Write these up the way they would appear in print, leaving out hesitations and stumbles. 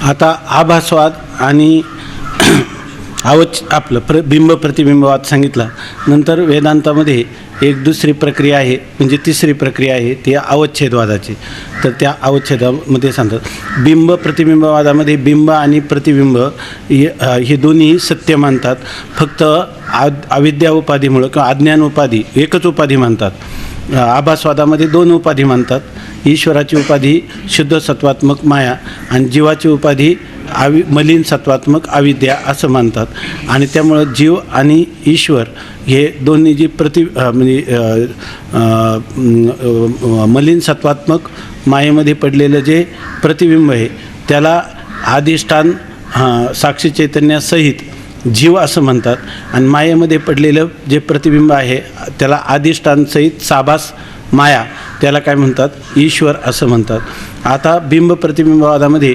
आता आभासवाद आणि आपलं बिंब प्रतिबिंबवाद सांगितला. नंतर वेदांतामध्ये एक दुसरी प्रक्रिया आहे, म्हणजे तिसरी प्रक्रिया आहे, ती अवच्छेदवादाची. तर त्या अवच्छेदामध्ये सांगतात बिंब प्रतिबिंबवादामध्ये बिंब आणि प्रतिबिंब हे दोन्ही सत्य मानतात. फक्त अविद्या उपाधीमुळं किंवा अज्ञान उपाधी एकच उपाधी मानतात. आभासवादामध्ये दोन उपाधी मानतात. ईश्वराची उपाधी शुद्ध सत्वात्मक माया आणि जीवाची उपाधी मलिन सत्वात्मक अविद्या असं मानतात. आणि त्यामुळं जीव आणि ईश्वर हे दोन्ही जी मलिन सत्वात्मक मायेमध्ये पडलेलं जे प्रतिबिंब आहे त्याला अधिष्ठान साक्षी चैतन्यासहित जीव असं म्हणतात. आणि मायेमध्ये पडलेलं जे प्रतिबिंब आहे त्याला अधिष्ठानसहित साभास माया त्याला काय म्हणतात, ईश्वर असं म्हणतात. आता बिंब प्रतिबिंबवादामध्ये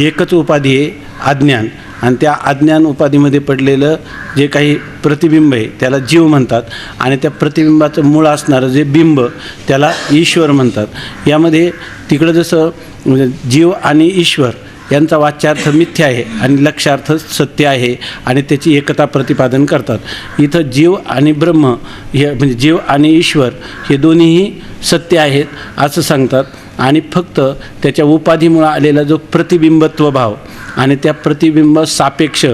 एकच उपाधी आहे अज्ञान, आणि त्या अज्ञान उपाधीमध्ये पडलेलं जे काही प्रतिबिंब आहे त्याला जीव म्हणतात. आणि त्या प्रतिबिंबाचं मूळ असणारं जे बिंब त्याला ईश्वर म्हणतात. यामध्ये तिकडं जसं जीव आणि ईश्वर यांचा वाच्यार्थ मिथ्या आहे आणि लक्ष्यार्थ सत्य आहे आणि त्याची एकता प्रतिपादन करतात. इथं जीव आणि ब्रह्म हे म्हणजे जीव आणि ईश्वर हे दोन्हीही सत्य आहेत असं सांगतात. आणि फक्त त्याच्या उपाधीमुळे आलेला जो प्रतिबिंबत्व भाव आणि त्या प्रतिबिंब सापेक्ष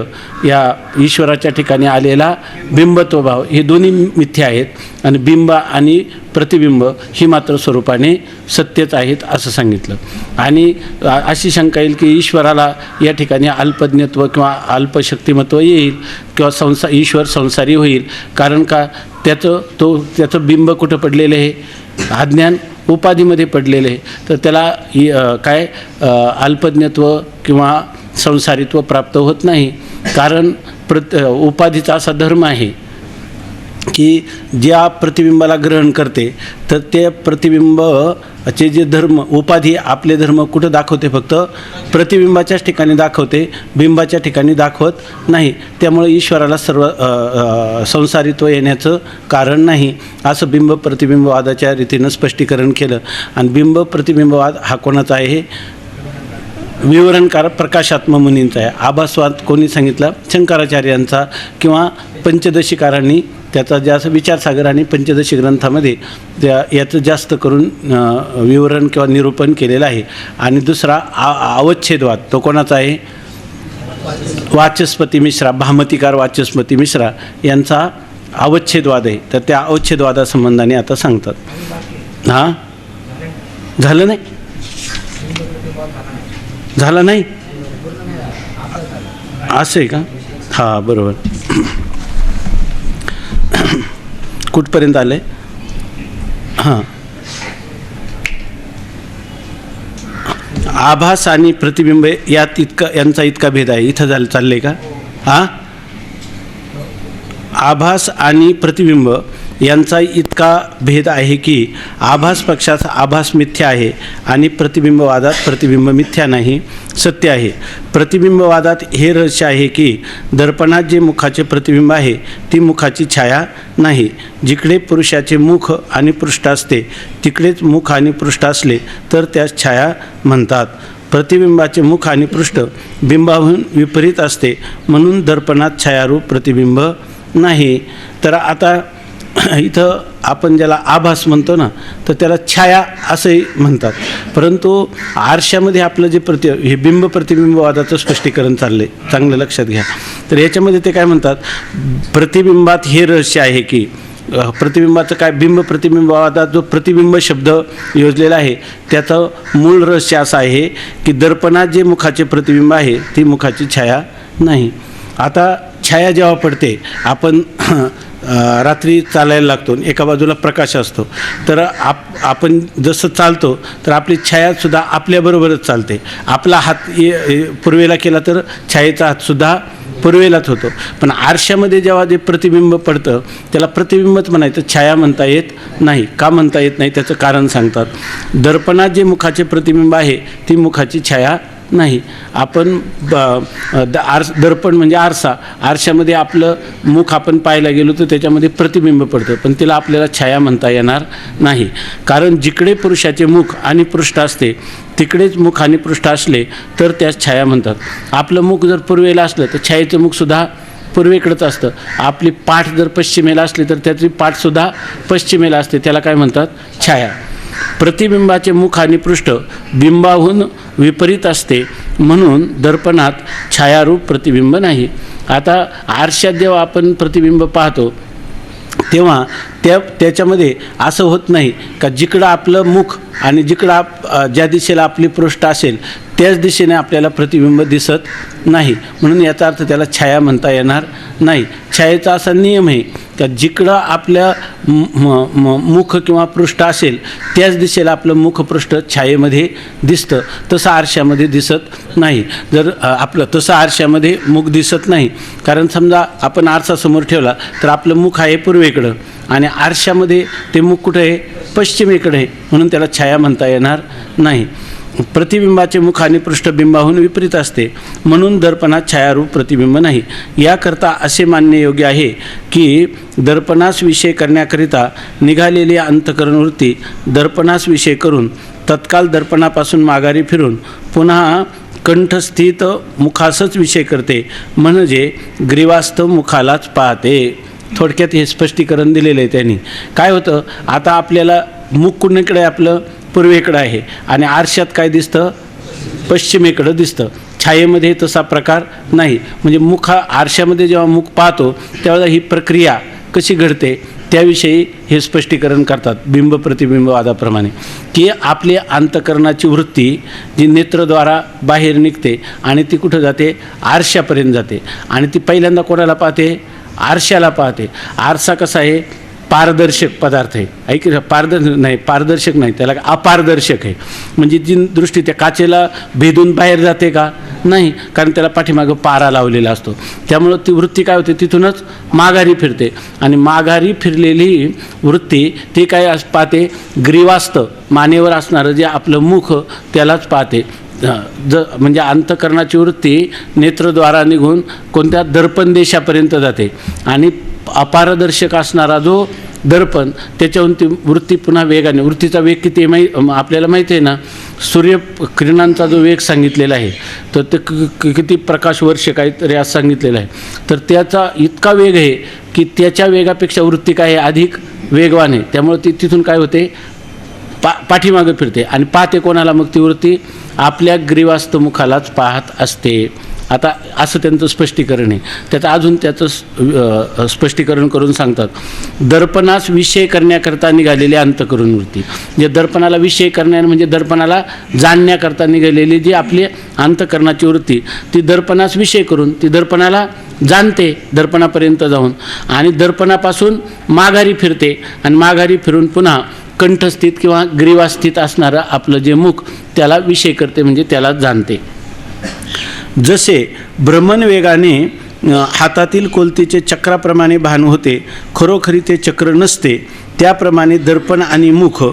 या ईश्वराच्या ठिकाणी आलेला बिंबत्व भाव हे दोन्ही मिथ्या आहेत. आणि बिंब आणि प्रतिबिंब ही मात्र स्वरूपाने सत्यच आहेत असं सांगितलं. आणि अशी शंका येईल की ईश्वराला या ठिकाणी अल्पज्ञत्व किंवा अल्पशक्तिमत्व येईल किंवा ईश्वर संसारी होईल. कारण का त्याचं बिंब कुठं पडलेलं आहे, अज्ञान उपाधीमध्ये पडलेलं आहे. तर त्याला काय अल्पज्ञत्व किंवा संसारित्व प्राप्त होत नाही. कारण उपाधीचा असा धर्म आहे की ज्या प्रतिबिंबाला ग्रहण करते तर ते प्रतिबिंबचे जे धर्म उपाधी आपले धर्म कुठं दाखवते, फक्त प्रतिबिंबाच्याच ठिकाणी दाखवते, बिंबाच्या ठिकाणी दाखवत नाही. त्यामुळे ईश्वराला सर्व संसारित्व येण्याचं कारण नाही असं बिंब प्रतिबिंबवादाच्या रीतीनं स्पष्टीकरण केलं. आणि बिंब प्रतिबिंबवाद हा कोणाचा आहे, विवरणकार प्रकाशात्म मुनींचा आहे. आभासवाद कोणी सांगितला, शंकराचार्यांचा किंवा पंचदशीकारांनी त्याचा जास्त विचारसागर आणि पंचदशी ग्रंथामध्ये याचं जास्त करून विवरण किंवा निरूपण केलेलं आहे. आणि दुसरा अवच्छेदवाद तो कोणाचा आहे, वाचस्पती मिश्रा, भामतीकार वाचस्पती मिश्रा यांचा अवच्छेदवाद आहे. तर त्या अवच्छेदवादासंबंधाने आता सांगतात. हां झालं नाही, झालं नाही असं आहे का? हां बरोबर. कुठपर्यंत आले? हां आभास आणि प्रतिबिंब यात यांचा इतका भेद आहे. इथं चालले का? हां आभास आणि प्रतिबिंब यांचा इतका भेद आहे की आभास पक्षात आभास मिथ्या आहे आणि प्रतिबिंबवादात प्रतिबिंब मिथ्या नाही, सत्य आहे. प्रतिबिंबवादात हे रहस्य आहे की दर्पणात जे मुखाचे प्रतिबिंब आहे ती मुखाची छाया नाही. जिकडे पुरुषाचे मुख आणि पृष्ठ असते तिकडेच मुख आणि पृष्ठ असले तर त्यास छाया म्हणतात. प्रतिबिंबाचे मुख आणि पृष्ठ बिंबाहून विपरीत असते म्हणून दर्पणात छायारूप प्रतिबिंब नाही. तर आता इथं आपण ज्याला आभास म्हणतो ना तर त्याला छाया असंही म्हणतात. परंतु आरशामध्ये आपलं जे हे बिंब प्रतिबिंबवादाचं स्पष्टीकरण चाललं आहे, चांगलं लक्षात घ्या. तर याच्यामध्ये ते काय म्हणतात, प्रतिबिंबात हे रहस्य आहे की प्रतिबिंबाचं काय, बिंब प्रतिबिंबवादात जो प्रतिबिंब शब्द योजलेला आहे त्याचं मूळ रहस्य असं आहे की दर्पणात जे मुखाचे प्रतिबिंब आहे ती मुखाची छाया नाही. आता छाया जेव्हा पडते, आपण रात्री चालायला लागतो, एका बाजूला प्रकाश असतो, तर आपण जसं चालतो तर आपली छायासुद्धा आपल्याबरोबरच चालते. आपला हात पूर्वेला केला तर छायेचा हातसुद्धा पूर्वेलाच होतो. पण आरशामध्ये जेव्हा जे प्रतिबिंब पडतं त्याला प्रतिबिंबच म्हणायचं, छाया म्हणता येत नाही. का म्हणता येत नाही त्याचं कारण सांगतात. दर्पणात जे मुखाचे प्रतिबिंब आहे ती मुखाची छाया नाही. आपण दर्पण म्हणजे आरसा, आरशामध्ये आपलं मुख आपण पाहायला गेलो तर त्याच्यामध्ये प्रतिबिंब पडतं, पण तिला आपल्याला छाया म्हणता येणार नाही. कारण जिकडे पुरुषाचे मुख आणि पृष्ठ असते तिकडेच मुख आणि पृष्ठ असले तर त्यास छाया म्हणतात. आपलं मुख जर पूर्वेला असलं तर छायेचं मुखसुद्धा पूर्वेकडंच असतं. आपली पाठ जर पश्चिमेला असली तर त्याची पाठसुद्धा पश्चिमेला असते, त्याला काय म्हणतात? छाया. प्रतिबिंबाचे मुख आणि पृष्ठ बिंबाहून विपरीत असते, म्हणून दर्पणात छायारूप प्रतिबिंब नाही. आता आरशात जेव्हा आपण प्रतिबिंब पाहतो तेव्हा त्याच्यामध्ये असं होत नाही का जिकडं आपलं मुख आणि जिकडं ज्या दिशेला आपली पृष्ठ असेल त्याच दिशेने आपल्याला प्रतिबिंब दिसत नाही. म्हणून याचा अर्थ त्याला छाया म्हणता येणार नाही. छायेचा असा नियम आहे का जिकडं आपल्या मुख किंवा पृष्ठ असेल त्याच दिशेला आपलं मुखपृष्ठ छायेमध्ये दिसतं, तसं आरशामध्ये दिसत नाही. जर आपलं तसं आरशामध्ये मुख दिसत नाही, कारण समजा आपण आरसा समोर ठेवला तर आपलं मुख आहे पूर्वेकडं आणि आरशामध्ये ते मुख कुठं आहे? पश्चिमेकडे आहे, म्हणून त्याला छाया म्हणता येणार नाही. प्रतिबिंबाचे मुख आणि पृष्ठबिंबाहून विपरीत असते, म्हणून दर्पणात छायारूप प्रतिबिंब नाही. याकरता असे मानणे योग्य आहे की दर्पणास विषय करण्याकरिता निघालेली अंतःकरणवृत्ती दर्पणास विषय करून तत्काल दर्पणापासून माघारी फिरून पुन्हा कंठस्थित मुखासच विषय करते, म्हणजे ग्रीवास्थ मुखालाच पाहते. थोडक्यात हे स्पष्टीकरण दिलेलं आहे त्यांनी. काय होतं, आता आपल्याला मुख कुणीकडे आपलं पूर्वेकडं आहे आणि आरशात काय दिसतं? पश्चिमेकडं दिसतं. छायेमध्ये तसा प्रकार नाही. म्हणजे आरशामध्ये जेव्हा मुख पाहतो तेव्हा ही प्रक्रिया कशी घडते त्याविषयी हे स्पष्टीकरण करतात बिंब प्रतिबिंबवादाप्रमाणे, की आपली अंतःकरणाची वृत्ती जी नेत्रद्वारा बाहेर निघते आणि ती कुठं जाते? आरशापर्यंत जाते आणि ती पहिल्यांदा कोणाला पाहते? आरशाला पाहते. आरसा कसा आहे? पारदर्शक पदार्थ आहे. पारदर्शक नाही, त्याला अपारदर्शक आहे. म्हणजे जी दृष्टी त्या काचेला भेदून बाहेर जाते का? नाही, कारण त्याला पाठीमागं पारा लावलेला असतो. त्यामुळं ती वृत्ती काय होते? तिथूनच माघारी फिरते आणि माघारी फिरलेली वृत्ती ती काय पाहते? ग्रीवास्थ मानेवर असणारं जे आपलं मुख त्यालाच पाहते. म्हणजे अंतःकरणाची वृत्ती नेत्रद्वारा निघून कोणत्या दर्पण देशापर्यंत जाते आणि अपारदर्शक असणारा जो दर्पण त्याच्याहून ती वृत्ती पुन्हा वेगाने, वृत्तीचा वेग किती आपल्याला माहिती आहे ना, सूर्यकिरणांचा जो वेग सांगितलेला आहे तर ते किती प्रकाश वर्ष काहीतरी असं सांगितलेलं आहे, तर त्याचा इतका वेग आहे की त्याच्या वेगापेक्षा वृत्ती काय आहे? अधिक वेगवान आहे. त्यामुळे ती तिथून काय होते? पाठीमागं फिरते आणि पाहते कोणाला? मग ती वृत्ती आपल्या ग्रीवास्थ मुखालाच पाहत असते. आता असं त्यांचं स्पष्टीकरण आहे. त्याचं स्पष्टीकरण करून सांगतात, दर्पणास विषय करण्याकरता निघालेली अंतःकरण वृत्ती. म्हणजे दर्पणाला विषय करण्या म्हणजे दर्पणाला जाणण्याकरता निघालेली जी आपली अंतःकरणाची वृत्ती ती दर्पणास विषय करून ती दर्पणाला जाणते दर्पणापर्यंत जाऊन आणि दर्पणापासून माघारी फिरते आणि माघारी फिरून पुन्हा कंठस्थित किंवा ग्रीवास्थित असणारं आपलं जे मुख त्याला विषय करते, म्हणजे त्याला जाणते. जसे भ्रमणवेगाने हातातील कोलतीचे चक्राप्रमाणे भान होते, खरोखरी ते चक्र नसते, त्याप्रमाणे दर्पण आणि मुख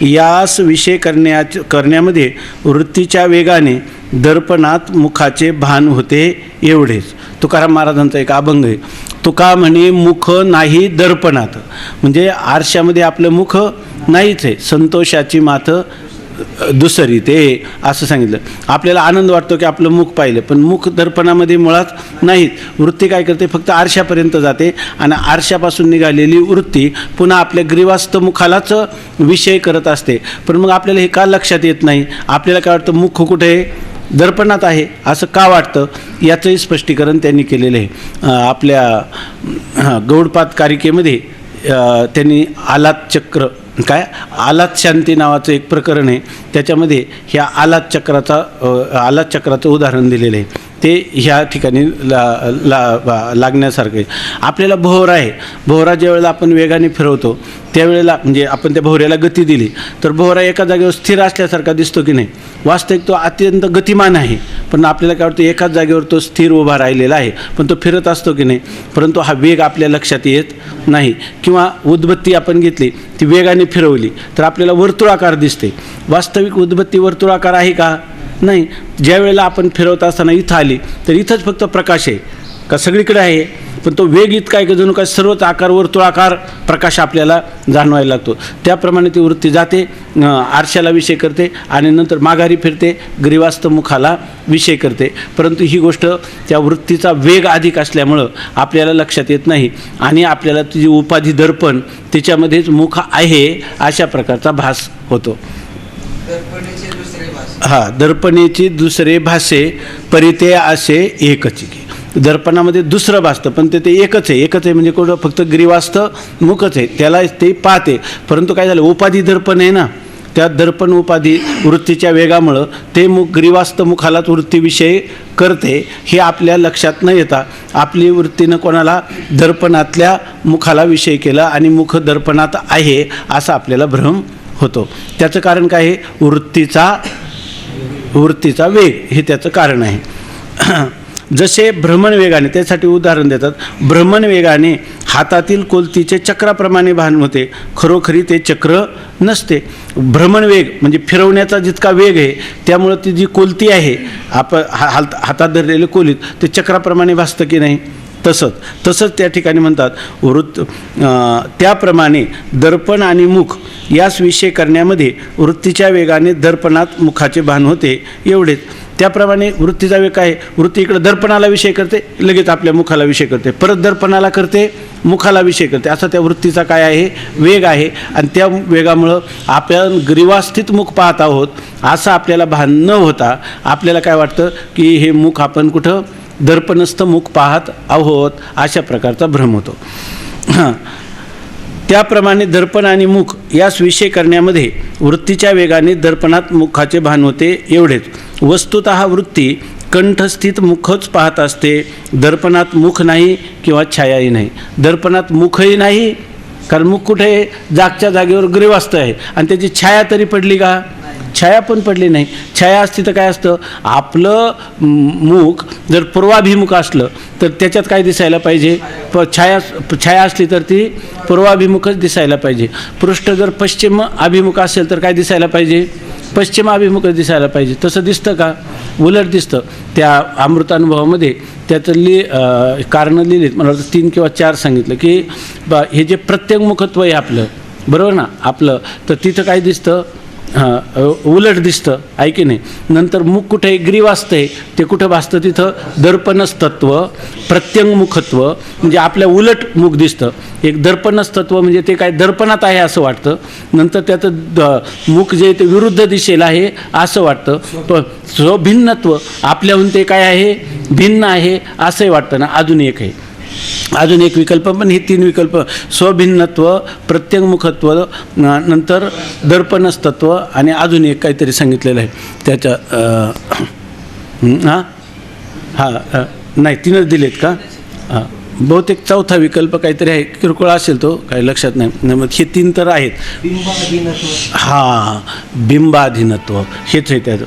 यास विषय करण्यामध्ये वृत्तीच्या वेगाने दर्पणात मुखाचे भान होते एवढेच. तुकाराम महाराजांचा एक अभंग आहे, तुका म्हणे मुख नाही दर्पणात. म्हणजे आरशामध्ये आपलं मुख नाहीच आहे, संतोषाची माथ दुसरी ते असं सांगितलं. आपल्याला आनंद वाटतो की आपलं मुख पाहिलं, पण मुख दर्पणामध्ये मुळात नाहीत. वृत्ती काय करते? फक्त आरशापर्यंत जाते आणि आरशापासून निघालेली वृत्ती पुन्हा आपल्या ग्रीवास्थ मुखालाच विषय करत असते. पण मग आपल्याला हे का लक्षात येत नाही? आपल्याला काय वाटतं? मुख कुठे आहे? दर्पणात आहे असं का वाटतं? याचंही स्पष्टीकरण त्यांनी केलेलं आहे. आपल्या गौडपाद कारिकेमध्ये त्यांनी आलात चक्र काय आलात शांती नावाचं एक प्रकरण आहे, त्याच्यामध्ये ह्या आलात चक्राचं उदाहरण दिलेलं आहे. ते ह्या ठिकाणी लागण्यासारखं आहे. आपल्याला भोवरा आहे, भोवरा ज्यावेळेला आपण वेगाने फिरवतो त्यावेळेला म्हणजे आपण त्या भोवऱ्याला गती दिली तर भोवरा एका जागेवर स्थिर असल्यासारखा दिसतो की नाही. वास्तविक तो अत्यंत गतिमान आहे, पण आपल्याला काय वाटतं एकाच जागेवर तो स्थिर उभा राहिलेला आहे, पण तो फिरत असतो की नाही. परंतु हा वेग आपल्या लक्षात येत नाही. किंवा उदबत्ती आपण घेतली, ती वेगाने फिरवली तर आपल्याला वर्तुळाकार दिसते. वास्तविक उदबत्ती वर्तुळाकार आहे का? नाही. ज्या वेळेला आपण फिरवत असताना इथं आली तर इथंच फक्त प्रकाश आहे का? सगळीकडे आहे, पण तो वेग इतका आहे की जणू काय सर्वच आकार वर्तुळाकार प्रकाश आपल्याला जाणवायला लागतो. त्याप्रमाणे ती वृत्ती जाते, आरशाला विषय करते आणि नंतर माघारी फिरते, ग्रीवास्थ मुखाला विषय करते. परंतु ही गोष्ट त्या वृत्तीचा वेग अधिक असल्यामुळं आपल्याला लक्षात येत नाही आणि आपल्याला तुझी उपाधी दर्पण तिच्यामध्येच मुख आहे अशा प्रकारचा भास होतो. दर्पणेची दुसरे भासे परिते असे एकचिकी. दर्पणामध्ये दुसरं भासतं, पण ते एकच आहे म्हणजे कुठं फक्त ग्रीवास्थ मुखच आहे, त्याला ते पाहते. परंतु काय झालं, उपाधी दर्पण आहे ना, त्या दर्पण उपाधी वृत्तीच्या वेगामुळं ते मुख ग्रीवास्थ मुखालाच वृत्तीविषयी करते. हे आपल्या लक्षात न येता आपली वृत्तीनं कोणाला दर्पणातल्या मुखाला विषय केला आणि मुख दर्पणात आहे असा आपल्याला भ्रम होतो. त्याचं कारण काय आहे? वृत्तीचा वेग हे त्याचं कारण आहे. जसे भ्रमण वेगाने, त्यासाठी उदाहरण देतात, भ्रमण वेगाने हातातील कोलतीचे चक्राप्रमाणे भान होते, खरोखरी ते चक्र नसते. भ्रमण वेग म्हणजे फिरवण्याचा जितका वेग आहे त्यामुळं ती जी कोलती आहे आपण हातात धरलेले कोलीत ते चक्राप्रमाणे भासतं की नाही. तसंच त्या ठिकाणी म्हणतात त्याप्रमाणे दर्पण आणि मुख यास विषय करण्यामध्ये वृत्तीच्या वेगाने दर्पणात मुखाचे भान होते एवढेच. त्याप्रमाणे वृत्तीचा वेग काय? वृत्ती इकडे दर्पणाला विषय करते, लगेच आपल्या मुखाला विषय करते, परत दर्पणाला करते, मुखाला विषय करते. असा त्या वृत्तीचा काय आहे? वेग आहे. आणि त्या वेगामुळं आपण ग्रीवास्थित मुख पाहत आहोत असं आपल्याला भान न होता आपल्याला काय वाटतं की हे मुख आपण कुठं दर्पणस्थ मुख पाहत आहोत अशा प्रकारचा भ्रम होतो. त्याप्रमाणे दर्पण आणि मुख यास विषय करण्यामध्ये वृत्तीच्या वेगाने दर्पणात मुखाचे भान होते एवढेच. वस्तुतः वृत्ती कंठस्थित मुखच पाहत असते, दर्पणात मुख नाही किंवा छायाही नाही. दर्पणात मुखही नाही, कारण मुख कुठे आहे? जागच्या जागेवर ग्रीवास्थ आहे आणि त्याची छाया तरी पडली का? छाया पण पडली नाही. छाया असती तर काय असतं? आपलं मुख जर पूर्वाभिमुख असलं तर त्याच्यात काय दिसायला पाहिजे? छाया असली तर ती पूर्वाभिमुखच दिसायला पाहिजे. पृष्ठ जर पश्चिम अभिमुख असेल तर काय दिसायला पाहिजे? पश्चिम अभिमुखच दिसायला पाहिजे. तसं दिसतं का? उलट दिसतं. त्या अमृतानुभवामध्ये त्याचं कारणं लिहिलीत, मला वाटतं 3 किंवा 4 सांगितलं की हे जे प्रत्यंगमुखत्व आहे आपलं, बरोबर ना आपलं, तर तिथं काय दिसतं? उलट दिसतं, आहे की नाही. नंतर मुख कुठे ग्रीवास्थ आहे, ते कुठं भासतं? तिथं दर्पणस्तत्व, प्रत्यंगमुखत्व म्हणजे आपल्या उलट मुख दिसतं. एक दर्पणस्तत्व म्हणजे ते काय दर्पणात आहे असं वाटतं, नंतर त्याचं मुख जे ते विरुद्ध दिशेला आहे असं वाटतं. पण स्वभिन्नत्व आपल्याहून ते काय आहे? भिन्न आहे असंही वाटतं ना. अजून एक विकल्प, पण हे 3 विकल्प स्वभिन्नत्व, प्रत्यंगमुखत्व, नंतर दर्पणस्तत्व आणि अजून एक काहीतरी सांगितलेलं आहे त्याच्या नाही 3च दिलेत का? बहुतेक 4था विकल्प काहीतरी आहे, किरकोळ असेल तो, काही लक्षात नाही. मग हे 3 तर आहेत. बिंबाधीनत्व हेच आहे त्याचं.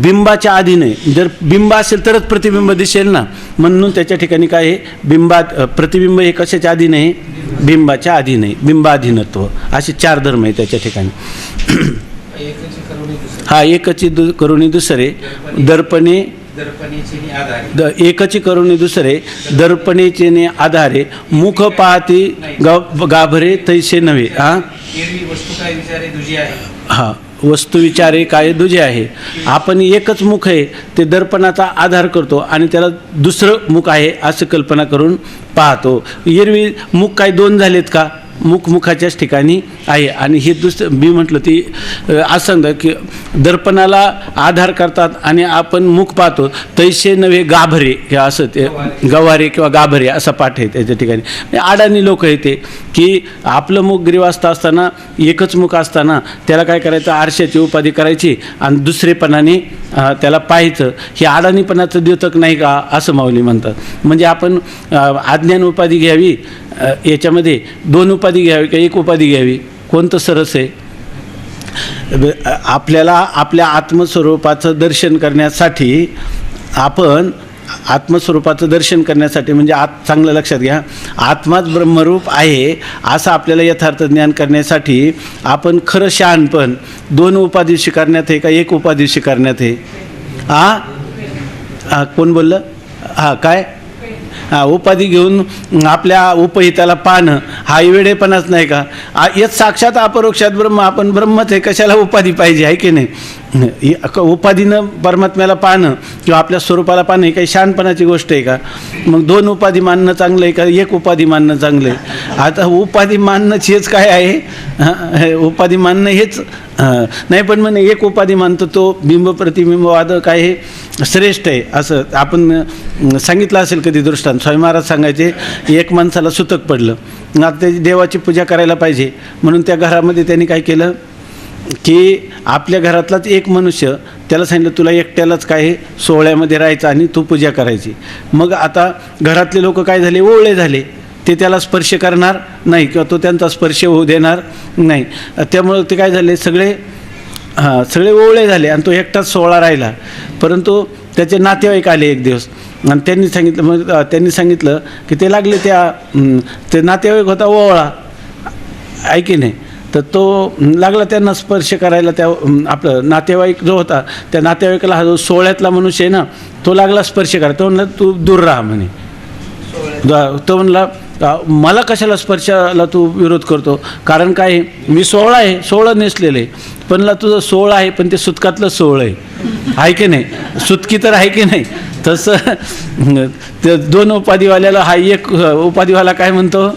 बिंबाच्या अधीन आहे. जर बिंब असेल तरच प्रतिबिंब दिसेल ना, म्हणून त्याच्या ठिकाणी काय आहे? प्रतिबिंब हे कशाच्या अधीन आहे? बिंबाच्या अधीन आहे. बिंबाधीनत्व असे 4 धर्म आहे त्याच्या ठिकाणी. एकची करुणी दुसरे दर्पणे, एकची करुणी दुसरे दर्पणेचे आधारे, मुख पाहती गाभरे तैसे नव्हे. वस्तू विचारे काय दुजे आहे. आपण एकच मुख आहे ते दर्पणाचा आधार करतो आणि त्याला दुसरं मुख आहे असं कल्पना करून पाहतो. एरवी मुख काय 2 झालेत का? मुखाच्याच ठिकाणी आहे. आणि हे दुसरं मी म्हटलं ती असं सांगतं की दर्पणाला आधार करतात आणि आपण मुख पाहतो तैसे नव्हे गाभरे किंवा असं ते गवारे किंवा गाभरे असा पाठ आहे त्याच्या ठिकाणी. अडाणी लोक येते की आपलं मुख ग्रीवास्त असताना एकच मुख असताना त्याला काय करायचं, आरशाची उपाधी करायची आणि दुसरेपणाने त्याला पाहायचं. हे अडाणीपणाचं द्योतक नाही का असं माऊली म्हणतात. म्हणजे आपण अज्ञान उपाधी घ्यावी, याच्यामध्ये 2 उपाधी घ्यावी का 1 उपाधी घ्यावी, कोणतं सरस आहे? आपल्याला आपल्या आत्मस्वरूपाचं दर्शन करण्यासाठी आपण आत्मस्वरूपाचं दर्शन करण्यासाठी म्हणजे चांगलं लक्षात घ्या, आत्माच ब्रह्मरूप आहे असं आपल्याला यथार्थ ज्ञान करण्यासाठी आपण खरं शहाणपण 2 उपाधी स्वीकारण्यात आहे का 1 उपाधी स्वीकारण्यात आहे? कोण बोललं? काय? उपाधी घेऊन आपल्या उपहिताला पाहणं हा वेडेपणाच नाही का? येत साक्षात अपरोक्षात ब्रह्म, आपण ब्रह्मच आहे, कशाला उपाधी पाहिजे, आहे की नाही? उपाधीनं परमात्म्याला पाहणं किंवा आपल्या स्वरूपाला पाहणं ही काही शहाणपणाची गोष्ट आहे का? मग 2 उपाधी मानणं चांगलं आहे का 1 उपाधी मानणं चांगलं आहे? आता उपाधी मानणंच हेच काय आहे? उपाधी मानणं हेच नाही, पण म्हणे 1 उपाधी मानतो तो बिंब प्रतिबिंबवाद काय हे श्रेष्ठ आहे असं आपण सांगितलं असेल कधी दृष्टांत. स्वामी महाराज सांगायचे, एक माणसाला सुतक पडलं, आता त्याची देवाची पूजा करायला पाहिजे म्हणून त्या घरामध्ये त्यांनी काय केलं की आपल्या घरातलाच एक मनुष्य त्याला सांगितलं तुला एकट्यालाच काय सोहळ्यामध्ये राहायचं आणि तू पूजा करायची. मग आता घरातले लोक काय झाले, ओवळे झाले, ते त्याला स्पर्श करणार नाही किंवा तो त्यांचा स्पर्श होऊ देणार नाही. त्यामुळं ते काय झाले, सगळे ओवळे झाले आणि तो एकटाच सोहळा राहिला. परंतु त्याचे नातेवाईक आले एक दिवस आणि त्यांनी सांगितलं की ते लागले ते नातेवाईक होता ओवळा, आहे की नाही? तर तो लागला त्यांना स्पर्श करायला, त्या आपलं नातेवाईक जो होता त्या नातेवाईकाला हा जो सोहळ्यातला मनुष्य आहे ना तो लागला स्पर्श करायला. तो म्हणला तू दूर राहा म्हणे. तो म्हणला मला कशाला स्पर्शाला तू विरोध करतो, कारण काय मी सोहळा आहे, सोहळं नेसलेलं आहे. पण तुझं सोहळं आहे पण ते सुतकातलं सोहळं आहे की नाही? सुतकी तर आहे की नाही? तसं ते 2 उपाधीवाल्याला हा 1 उपाधीवाला काय म्हणतो,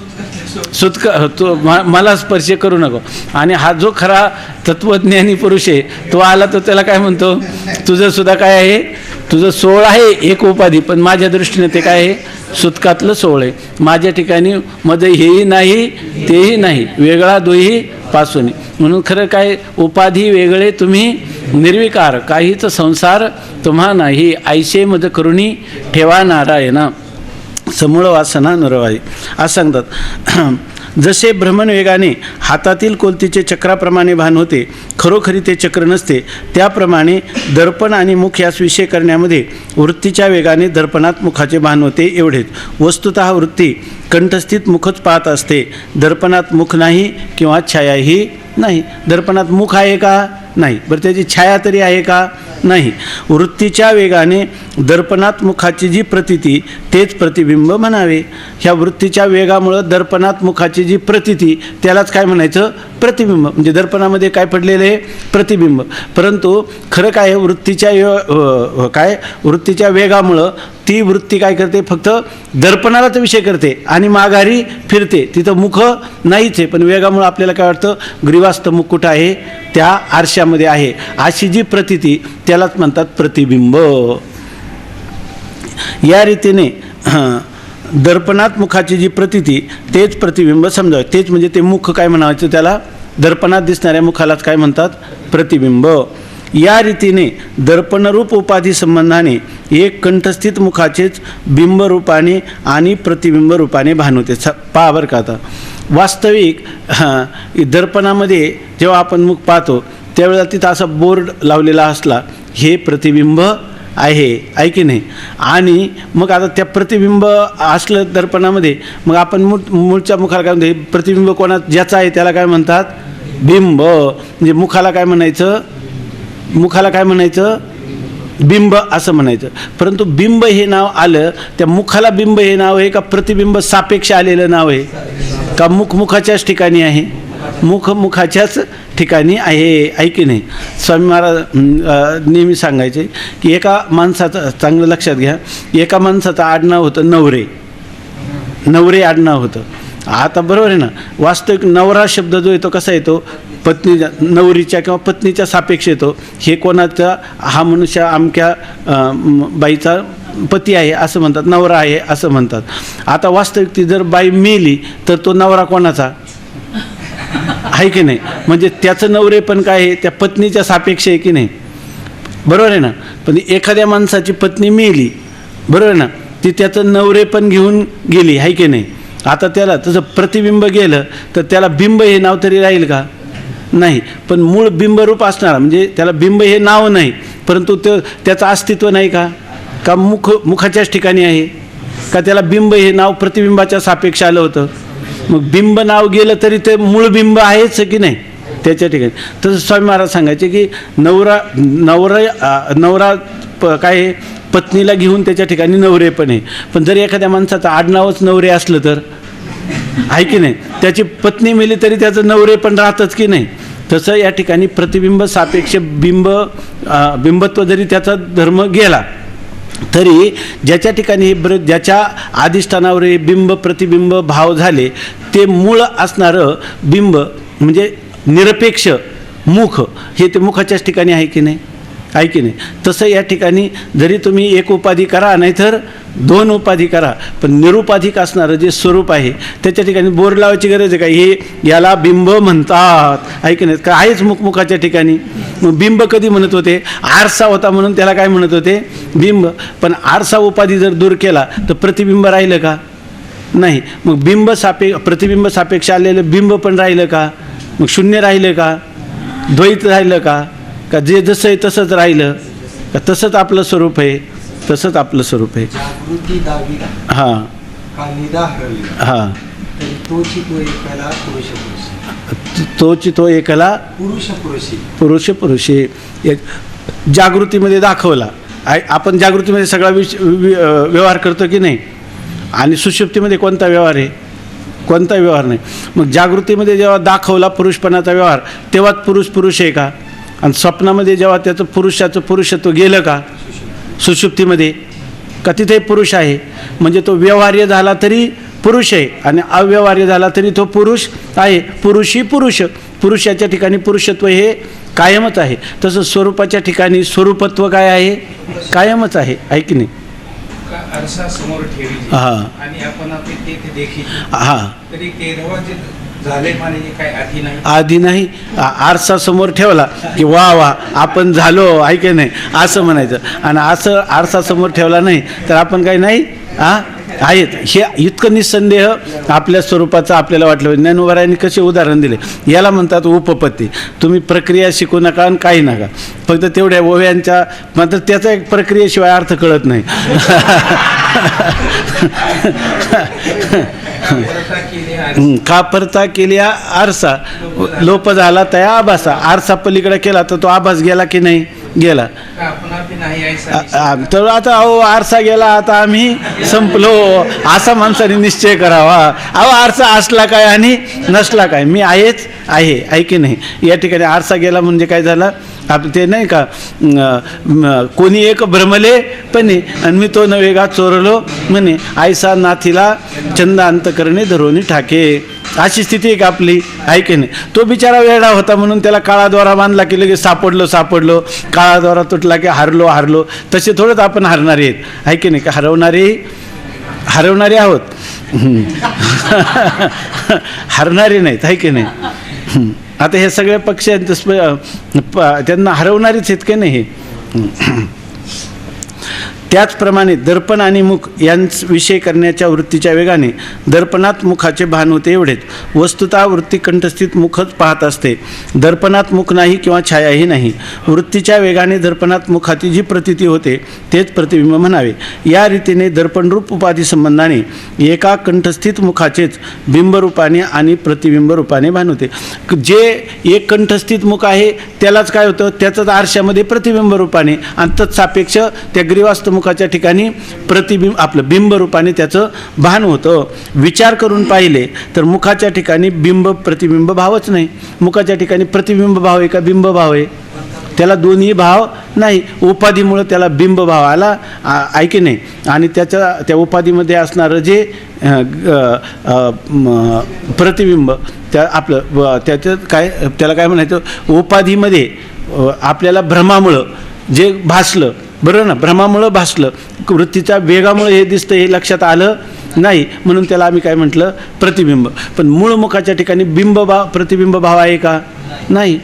सुतका तो मला स्पर्श करू नको. आणि हा जो खरा तत्वज्ञानी पुरुष आहे तो आला तर त्याला काय म्हणतो, तुझं सुद्धा काय आहे, तुझं सोहळ आहे 1 उपाधी, पण माझ्या दृष्टीने ते काय आहे, सुतकातलं सोहळ आहे. माझ्या ठिकाणी मध्ये हेही नाही तेही नाही, वेगळा दोही पासून. म्हणून खरं काय, उपाधी वेगळे तुम्ही निर्विकार, काहीच संसार तुम्हा नाही, ऐशे मद करुणी ठेवा नारायणा, समूळ वासना नरवाई असं सांगतात. जसे भ्रमण वेगाने हातातील कोलतीचे चक्राप्रमाणे भान होते, खरोखरी ते चक्र नसते, त्याप्रमाणे दर्पण आणि मुख यास विषय करण्यामध्ये वृत्तीच्या वेगाने दर्पणात मुखाचे भान होते एवढेच. वस्तुतः वृत्ती कंठस्थित मुखच पाहत असते, दर्पणात मुख नाही किंवा छायाही नाही. दर्पणात मुख आहे का? नाही. बरं त्याची छाया तरी आहे का? नाही. वृत्तीच्या वेगाने दर्पणात मुखाची जी प्रतीती तेच प्रतिबिंब म्हणावे. ह्या वृत्तीच्या वेगामुळं दर्पणात मुखाची जी प्रतीती त्यालाच काय म्हणायचं, प्रतिबिंब. म्हणजे दर्पणामध्ये काय पडलेलं आहे, प्रतिबिंब. परंतु खरं काय, वृत्तीच्या वेगामुळं ती वृत्ती काय करते, फक्त दर्पणालाच विषय करते आणि माघारी फिरते, तिथं मुख नाहीच आहे. पण वेगामुळं आपल्याला काय वाटतं, ग्रीवास्त मुख कुठं आहे, त्या आरशामध्ये आहे, अशी जी प्रतीती त्यालाच म्हणतात प्रतिबिंब. या रीतीने दर्पणात मुखाची जी प्रतीती तेच प्रतिबिंब समजावे. तेच म्हणजे ते मुख काय म्हणायचं, त्याला दर्पणात दिसणाऱ्या मुखालाच काय म्हणतात, प्रतिबिंब. या रीतीने दर्पणरूप उपाधी संबंधाने एक कंठस्थित मुखाचेच बिंब रूपाने आणि प्रतिबिंब रूपाने भान होते. पहा बरं का, आता वास्तविक दर्पणामध्ये जेव्हा आपण मुख पाहतो त्यावेळेला तिथं असा बोर्ड लावलेला असला, हे प्रतिबिंब आहे की नाही? आणि मग आता त्या प्रतिबिंब असलं दर्पणामध्ये, मग आपण मूळच्या मुखाला काय म्हणतो, प्रतिबिंब कोणा ज्याचा आहे त्याला काय म्हणतात, बिंब. म्हणजे मुखाला काय म्हणायचं, बिंब असं म्हणायचं. परंतु बिंब हे नाव आलं, त्या मुखाला बिंब हे नाव आहे का प्रतिबिंब सापेक्ष आलेलं नाव आहे का? मुखाच्याच ठिकाणी आहे, मुखाच्याच ठिकाणी आहे की नाही? स्वामी महाराज नेहमी सांगायचे की एका माणसाचं, चांगलं लक्षात घ्या, एका माणसाचं आडनाव होतं नवरे आडनाव होतं. आता बरोबर आहे ना, वास्तविक नवरा शब्द जो येतो कसा येतो, पत्नीच्या नवरीच्या किंवा पत्नीच्या सापेक्ष येतो. हे कोणाचा, हा मनुष्य अमक्या बाईचा पती आहे असं म्हणतात, नवरा आहे असं म्हणतात. आता वास्तविक ती जर बाई मेली तर तो नवरा कोणाचा आहे की नाही, म्हणजे त्याचं नवरे पण काय आहे, त्या पत्नीच्या सापेक्ष आहे की नाही, बरोबर आहे ना. पण एखाद्या माणसाची पत्नी मेली, बरोबर आहे ना, ती त्याचं नवरे पण घेऊन गेली आहे की नाही. आता त्याला तसं प्रतिबिंब गेलं तर त्याला बिंब हे नाव तरी राहील का, नाही. पण मूळ बिंबरूप असणारा, म्हणजे त्याला बिंब हे नाव नाही, परंतु त्याचं अस्तित्व नाही का, का मुखाच्याच ठिकाणी आहे का, त्याला बिंब हे नाव प्रतिबिंबाच्या सापेक्ष आलं होतं. मग बिंब नाव गेलं तरी ते मूळ बिंब आहेच की नाही त्याच्या ठिकाणी. तसं स्वामी महाराज सांगायचे की नवरा काय पत्नीला घेऊन त्याच्या ठिकाणी नवरे पण आहे. पण जर एखाद्या माणसाचं आडनावच नवरे असलं तर आहे की नाही, त्याची पत्नी मेली तरी त्याचं नवरे पण राहतच की नाही. तसं या ठिकाणी प्रतिबिंब सापेक्ष बिंबत्व जरी त्याचा धर्म गेला तरी ज्याच्या ठिकाणी ज्याच्या अधिष्ठानावर हे बिंब प्रतिबिंब भाव झाले ते मूळ असणारं बिंब म्हणजे निरपेक्ष मुख हे ते मुखाच्याच ठिकाणी आहे की नाही, आहे की नाही. तसं या ठिकाणी जरी तुम्ही एक उपाधी करा नाहीतर दोन उपाधी करा, पण निरुपाधिक असणारं जे स्वरूप आहे त्याच्या ठिकाणी बोर्ड लावायची गरज आहे का, हे याला बिंब म्हणतात आहे की नाही, का आहेच मुखाच्या ठिकाणी. मग बिंब कधी म्हणत होते, आरसा होता म्हणून त्याला काय म्हणत होते, बिंब. पण आरसा उपाधी जर दूर केला तर प्रतिबिंब राहिलं का, नाही. मग प्रतिबिंब सापेक्ष आलेलं बिंब पण राहिलं का, मग शून्य राहिलं का, द्वैत राहिलं का, का जे जसं आहे तसंच राहिलं का, तसंच आपलं स्वरूप आहे, तसंच आपलं स्वरूप आहे. हां हां तोची तो एकाला पुरुष पुरुषी एक जागृतीमध्ये दाखवला. आपण जागृतीमध्ये सगळा व्यवहार करतो की नाही, आणि सुषुप्तीमध्ये कोणता व्यवहार आहे, कोणता व्यवहार नाही. मग जागृतीमध्ये जेव्हा दाखवला पुरुषपणाचा व्यवहार तेव्हाच पुरुष आहे का, आणि स्वप्नामध्ये जेव्हा त्याचं पुरुषत्व गेलं का सुषुप्तीमध्ये, का तिथे पुरुष आहे. म्हणजे तो व्यवहार्य झाला तरी पुरुष आहे आणि अव्यवहार्य झाला तरी तो पुरुष आहे. पुरुषाच्या ठिकाणी पुरुषत्व हे कायमच आहे. तसं स्वरूपाच्या ठिकाणी स्वरूपत्व काय आहे, कायमच आहे, आहे की नाही. समोर ठेवली आणि आपण देखील हां तरी झाले म्हणजे काय आधी नाही. आरसा समोर ठेवला की वा आपण झालो आहे की नाही असं म्हणायचं, आणि असं आरसा समोर ठेवला नाही तर आपण काही नाही आहेत. हे इतकं निसंदेह आपल्या स्वरूपाचं आपल्याला वाटलं. ज्ञानोबारायांनी कसे उदाहरण दिले, याला म्हणतात उपपत्ती. तुम्ही प्रक्रिया शिकू नका आणि काही नका, फक्त तेवढ्या ओव्यांच्या, मात्र त्याचा एक प्रक्रियेशिवाय अर्थ कळत नाही. कापरता केल्या आरसा, लोप झाला तया आभासा. आरसा पलीकडे केला तर तो आभास गेला की नाही, गेला. तर आता आरसा गेला, आता आम्ही संपलो असा माणसाने निश्चय करावा. आरसा असला काय आणि नसला काय, मी आहेच आहे की नाही. या ठिकाणी आरसा गेला म्हणजे काय झालं, आप ते नाही का, कोणी एक भ्रमले पणे आणि मी तो नवेगा चोरलो म्हणे, आयसा नाथीला चंद अंतकरणे धरोनी ठाके. अशी स्थिती आहे का आपली, आहे की नाही. तो बिचारा वेडा होता म्हणून त्याला काळाद्वारा बांधला की लगेच सापडलो, काळाद्वारा तुटला की हारलो. तसे थोडंच आपण हरणारे आहेत, आहे की नाही, का हरवणारे आहोत. हरणारे नाहीत, आहे की नाही. आता हे सगळे पक्ष त्यांना हरवणारीच आहेत की नाही. त्याचप्रमाणे दर्पण आणि मुख यांविषय करण्याच्या वृत्तीच्या वेगाने दर्पणात मुखाचे भान होते एवढेच. वस्तुतः वृत्ती कंठस्थित मुखच पाहत असते, दर्पणात मुख नाही किंवा छायाही नाही. वृत्तीच्या वेगाने दर्पणात मुखाची जी प्रतीती होते तेच प्रतिबिंब म्हणावे. या रीतीने दर्पणरूप उपाधी संबंधाने एका कंठस्थित मुखाचेच बिंबरूपाने आणि प्रतिबिंब रूपाने भान होते. जे एक कंठस्थित मुख आहे त्यालाच काय होतं, त्याचंच आरशामध्ये प्रतिबिंब रूपाने, आणि तत्सापेक्ष त्या ग्रीवास्त मुखाच्या ठिकाणी प्रतिबिंब आपलं बिंब रूपाने त्याचं भान होतं. विचार करून पाहिले तर मुखाच्या ठिकाणी बिंब प्रतिबिंब भावच नाही. मुखाच्या ठिकाणी प्रतिबिंब भाव आहे का बिंब भाव आहे, त्याला दोन्ही भाव नाही. उपाधीमुळे त्याला बिंब भाव आला, आहे की नाही. आणि त्या उपाधीमध्ये असणारं जे प्रतिबिंब त्या आपलं त्याच्यात काय त्याला काय म्हणायचं उपाधीमध्ये आपल्याला भ्रमामुळं जे भासलं बरोबर ना, भ्रमामुळं भासलं, वृत्तीच्या वेगामुळे हे दिसतं हे लक्षात आलं नाही म्हणून त्याला आम्ही काय म्हटलं प्रतिबिंब. पण मूळ मुखाच्या ठिकाणी प्रतिबिंब भाव आहे का? नाही.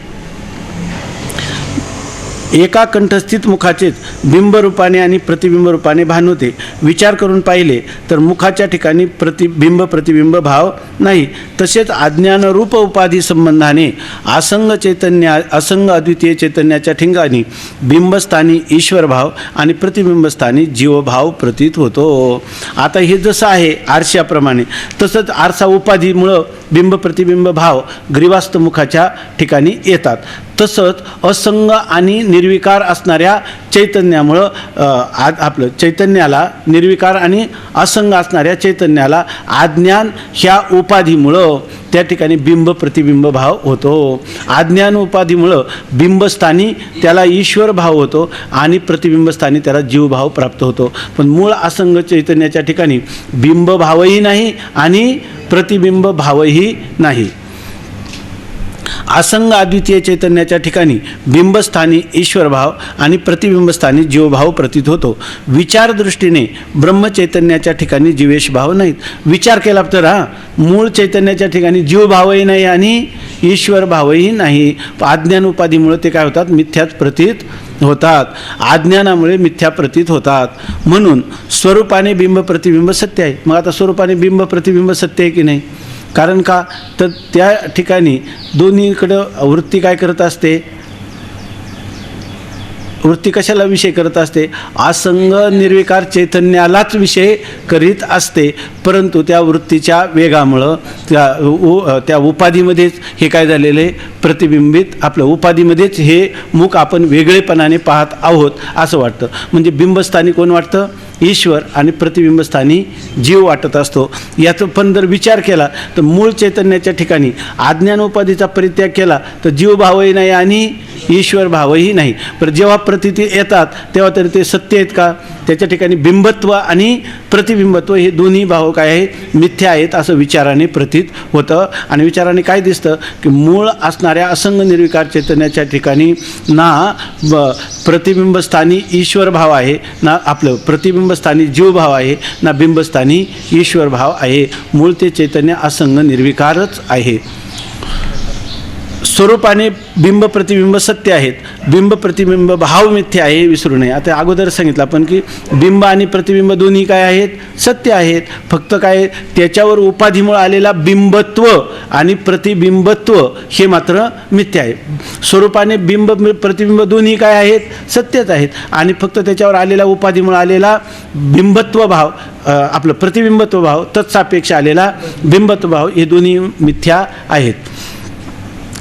एका कंठस्थित मुखाचेच बिंबरूपाने आणि प्रतिबिंबरूपाने भान होते. विचार करून पाहिले तर मुखाच्या ठिकाणी प्रतिबिंब भाव नाही. तसेच अज्ञानरूप उपाधी संबंधाने असंग अद्वितीय चैतन्याच्या ठिकाणी बिंबस्थानी ईश्वर भाव आणि प्रतिबिंबस्थानी जीवभाव प्रतीत होतो. आता हे जसं आहे आरशाप्रमाणे तसंच आरसा उपाधीमुळं बिंब प्रतिबिंब भाव ग्रीवास्त मुखाच्या ठिकाणी येतात. तसंच असंग आणि निर्विकार असणाऱ्या चैतन्यामुळं आपलं चैतन्याला निर्विकार आणि असंग असणाऱ्या चैतन्याला अज्ञान ह्या उपाधीमुळं त्या ठिकाणी बिंब प्रतिबिंब भाव होतो. अज्ञान उपाधीमुळं बिंबस्थानी त्याला ईश्वर भाव होतो आणि प्रतिबिंबस्थानी त्याला जीवभाव प्राप्त होतो. पण मूळ असंग चैतन्याच्या ठिकाणी बिंब भावही नाही आणि प्रतिबिंब भावही नाही. असंग अद्वितीय चैतन्याच्या ठिकाणी बिंबस्थानी ईश्वरभाव आणि प्रतिबिंबस्थानी जीवभाव प्रतीत होतो. विचार दृष्टीने ब्रह्मचैतन्याच्या ठिकाणी जीवेशभाव नाहीत. विचार केला तर मूळ चैतन्याच्या ठिकाणी जीवभावही नाही आणि ईश्वरभावही नाही. अज्ञान उपाधीमुळे ते काय होतात मिथ्याच प्रतीत होतात. अज्ञानामुळे मिथ्या प्रतीत होतात. म्हणून स्वरूपाने बिंब प्रतिबिंब सत्य आहे. मग आता स्वरूपाने बिंब प्रतिबिंब सत्य आहे की नाही? कारण का तर त्या ठिकाणी दोन्हीकडं वृत्ती काय करत असते? वृत्ती कशाला विषय करत असते? असंग निर्विकार चैतन्यालाच विषय करीत असते. परंतु त्या वृत्तीच्या वेगामुळं त्या उपाधीमध्येच हे काय झालेलं आहे प्रतिबिंबित आपलं उपाधीमध्येच हे मुख आपण वेगळेपणाने पाहत आहोत असं वाटतं. म्हणजे बिंबस्थानी कोण वाटतं? ईश्वर आणि प्रतिबिंबस्थानी जीव वाटत असतो. याचा पण जर विचार केला तर मूळ चैतन्याच्या ठिकाणी अज्ञान उपाधीचा परित्याग केला तर जीवभावही नाही आणि ईश्वर भावही नाही. पण जेव्हा प्रतिती येतात तेव्हा तरी ते सत्य आहेत का? त्याच्या ठिकाणी बिंबत्व आणि प्रतिबिंबत्व हे दोन्ही भाव काय आहे मिथ्या आहेत असं विचाराने प्रतीत होतं. आणि विचाराने काय दिसतं की मूळ असणाऱ्या असंग निर्विकार चैतन्याच्या ठिकाणी ना प्रतिबिंबस्थानी ईश्वर भाव आहे, ना आपलं प्रतिबिंबस्थानी जीवभाव आहे, ना बिंबस्थानी ईश्वर भाव आहे. मूळ ते चैतन्य असंग निर्विकारच आहे. स्वरूपाने बिंब प्रतिबिंब सत्य आहेत. बिंब प्रतिबिंब भाव मिथ्या आहे विसरू नये. आता अगोदर सांगितलं आपण की बिंब आणि प्रतिबिंब दोन्ही काय आहेत सत्य आहेत. फक्त काय त्याच्यावर उपाधीमुळे आलेला बिंबत्व आणि प्रतिबिंबत्व हे मात्र मिथ्या आहे. स्वरूपाने बिंब प्रतिबिंब दोन्ही काय आहेत सत्यच आहेत आणि फक्त त्याच्यावर आलेला उपाधीमुळे आलेला बिंबत्व भाव आपलं प्रतिबिंबत्व भाव तत्सापेक्ष आलेला बिंबत्व भाव हे दोन्ही मिथ्या आहेत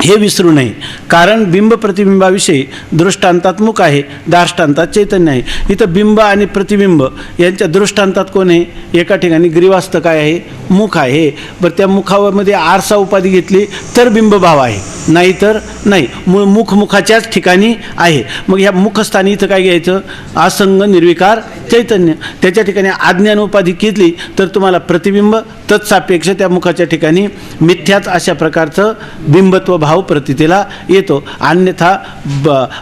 हे विसरू नये. कारण बिंब प्रतिबिंबाविषयी दृष्टांतात्मक आहे, दार्ष्टांतात चैतन्य आहे. इथं बिंब आणि प्रतिबिंब यांच्या दृष्टांतात कोण आहे? एका ठिकाणी ग्रीवास्त काय आहे मुख आहे. बरं त्या मुखामध्ये आरसा उपाधी घेतली तर बिंबभाव आहे, नाही तर नाही. मूळ मुखाच्याच ठिकाणी आहे. मग ह्या मुखस्थानी इथं काय घ्यायचं असंग निर्विकार चैतन्य. त्याच्या ठिकाणी अज्ञान उपाधी घेतली तर तुम्हाला प्रतिबिंब तत्सापेक्ष त्या मुखाच्या ठिकाणी मिथ्याच अशा प्रकारचं बिंबत्व भाव प्रतीतीला येतो. अन्यथा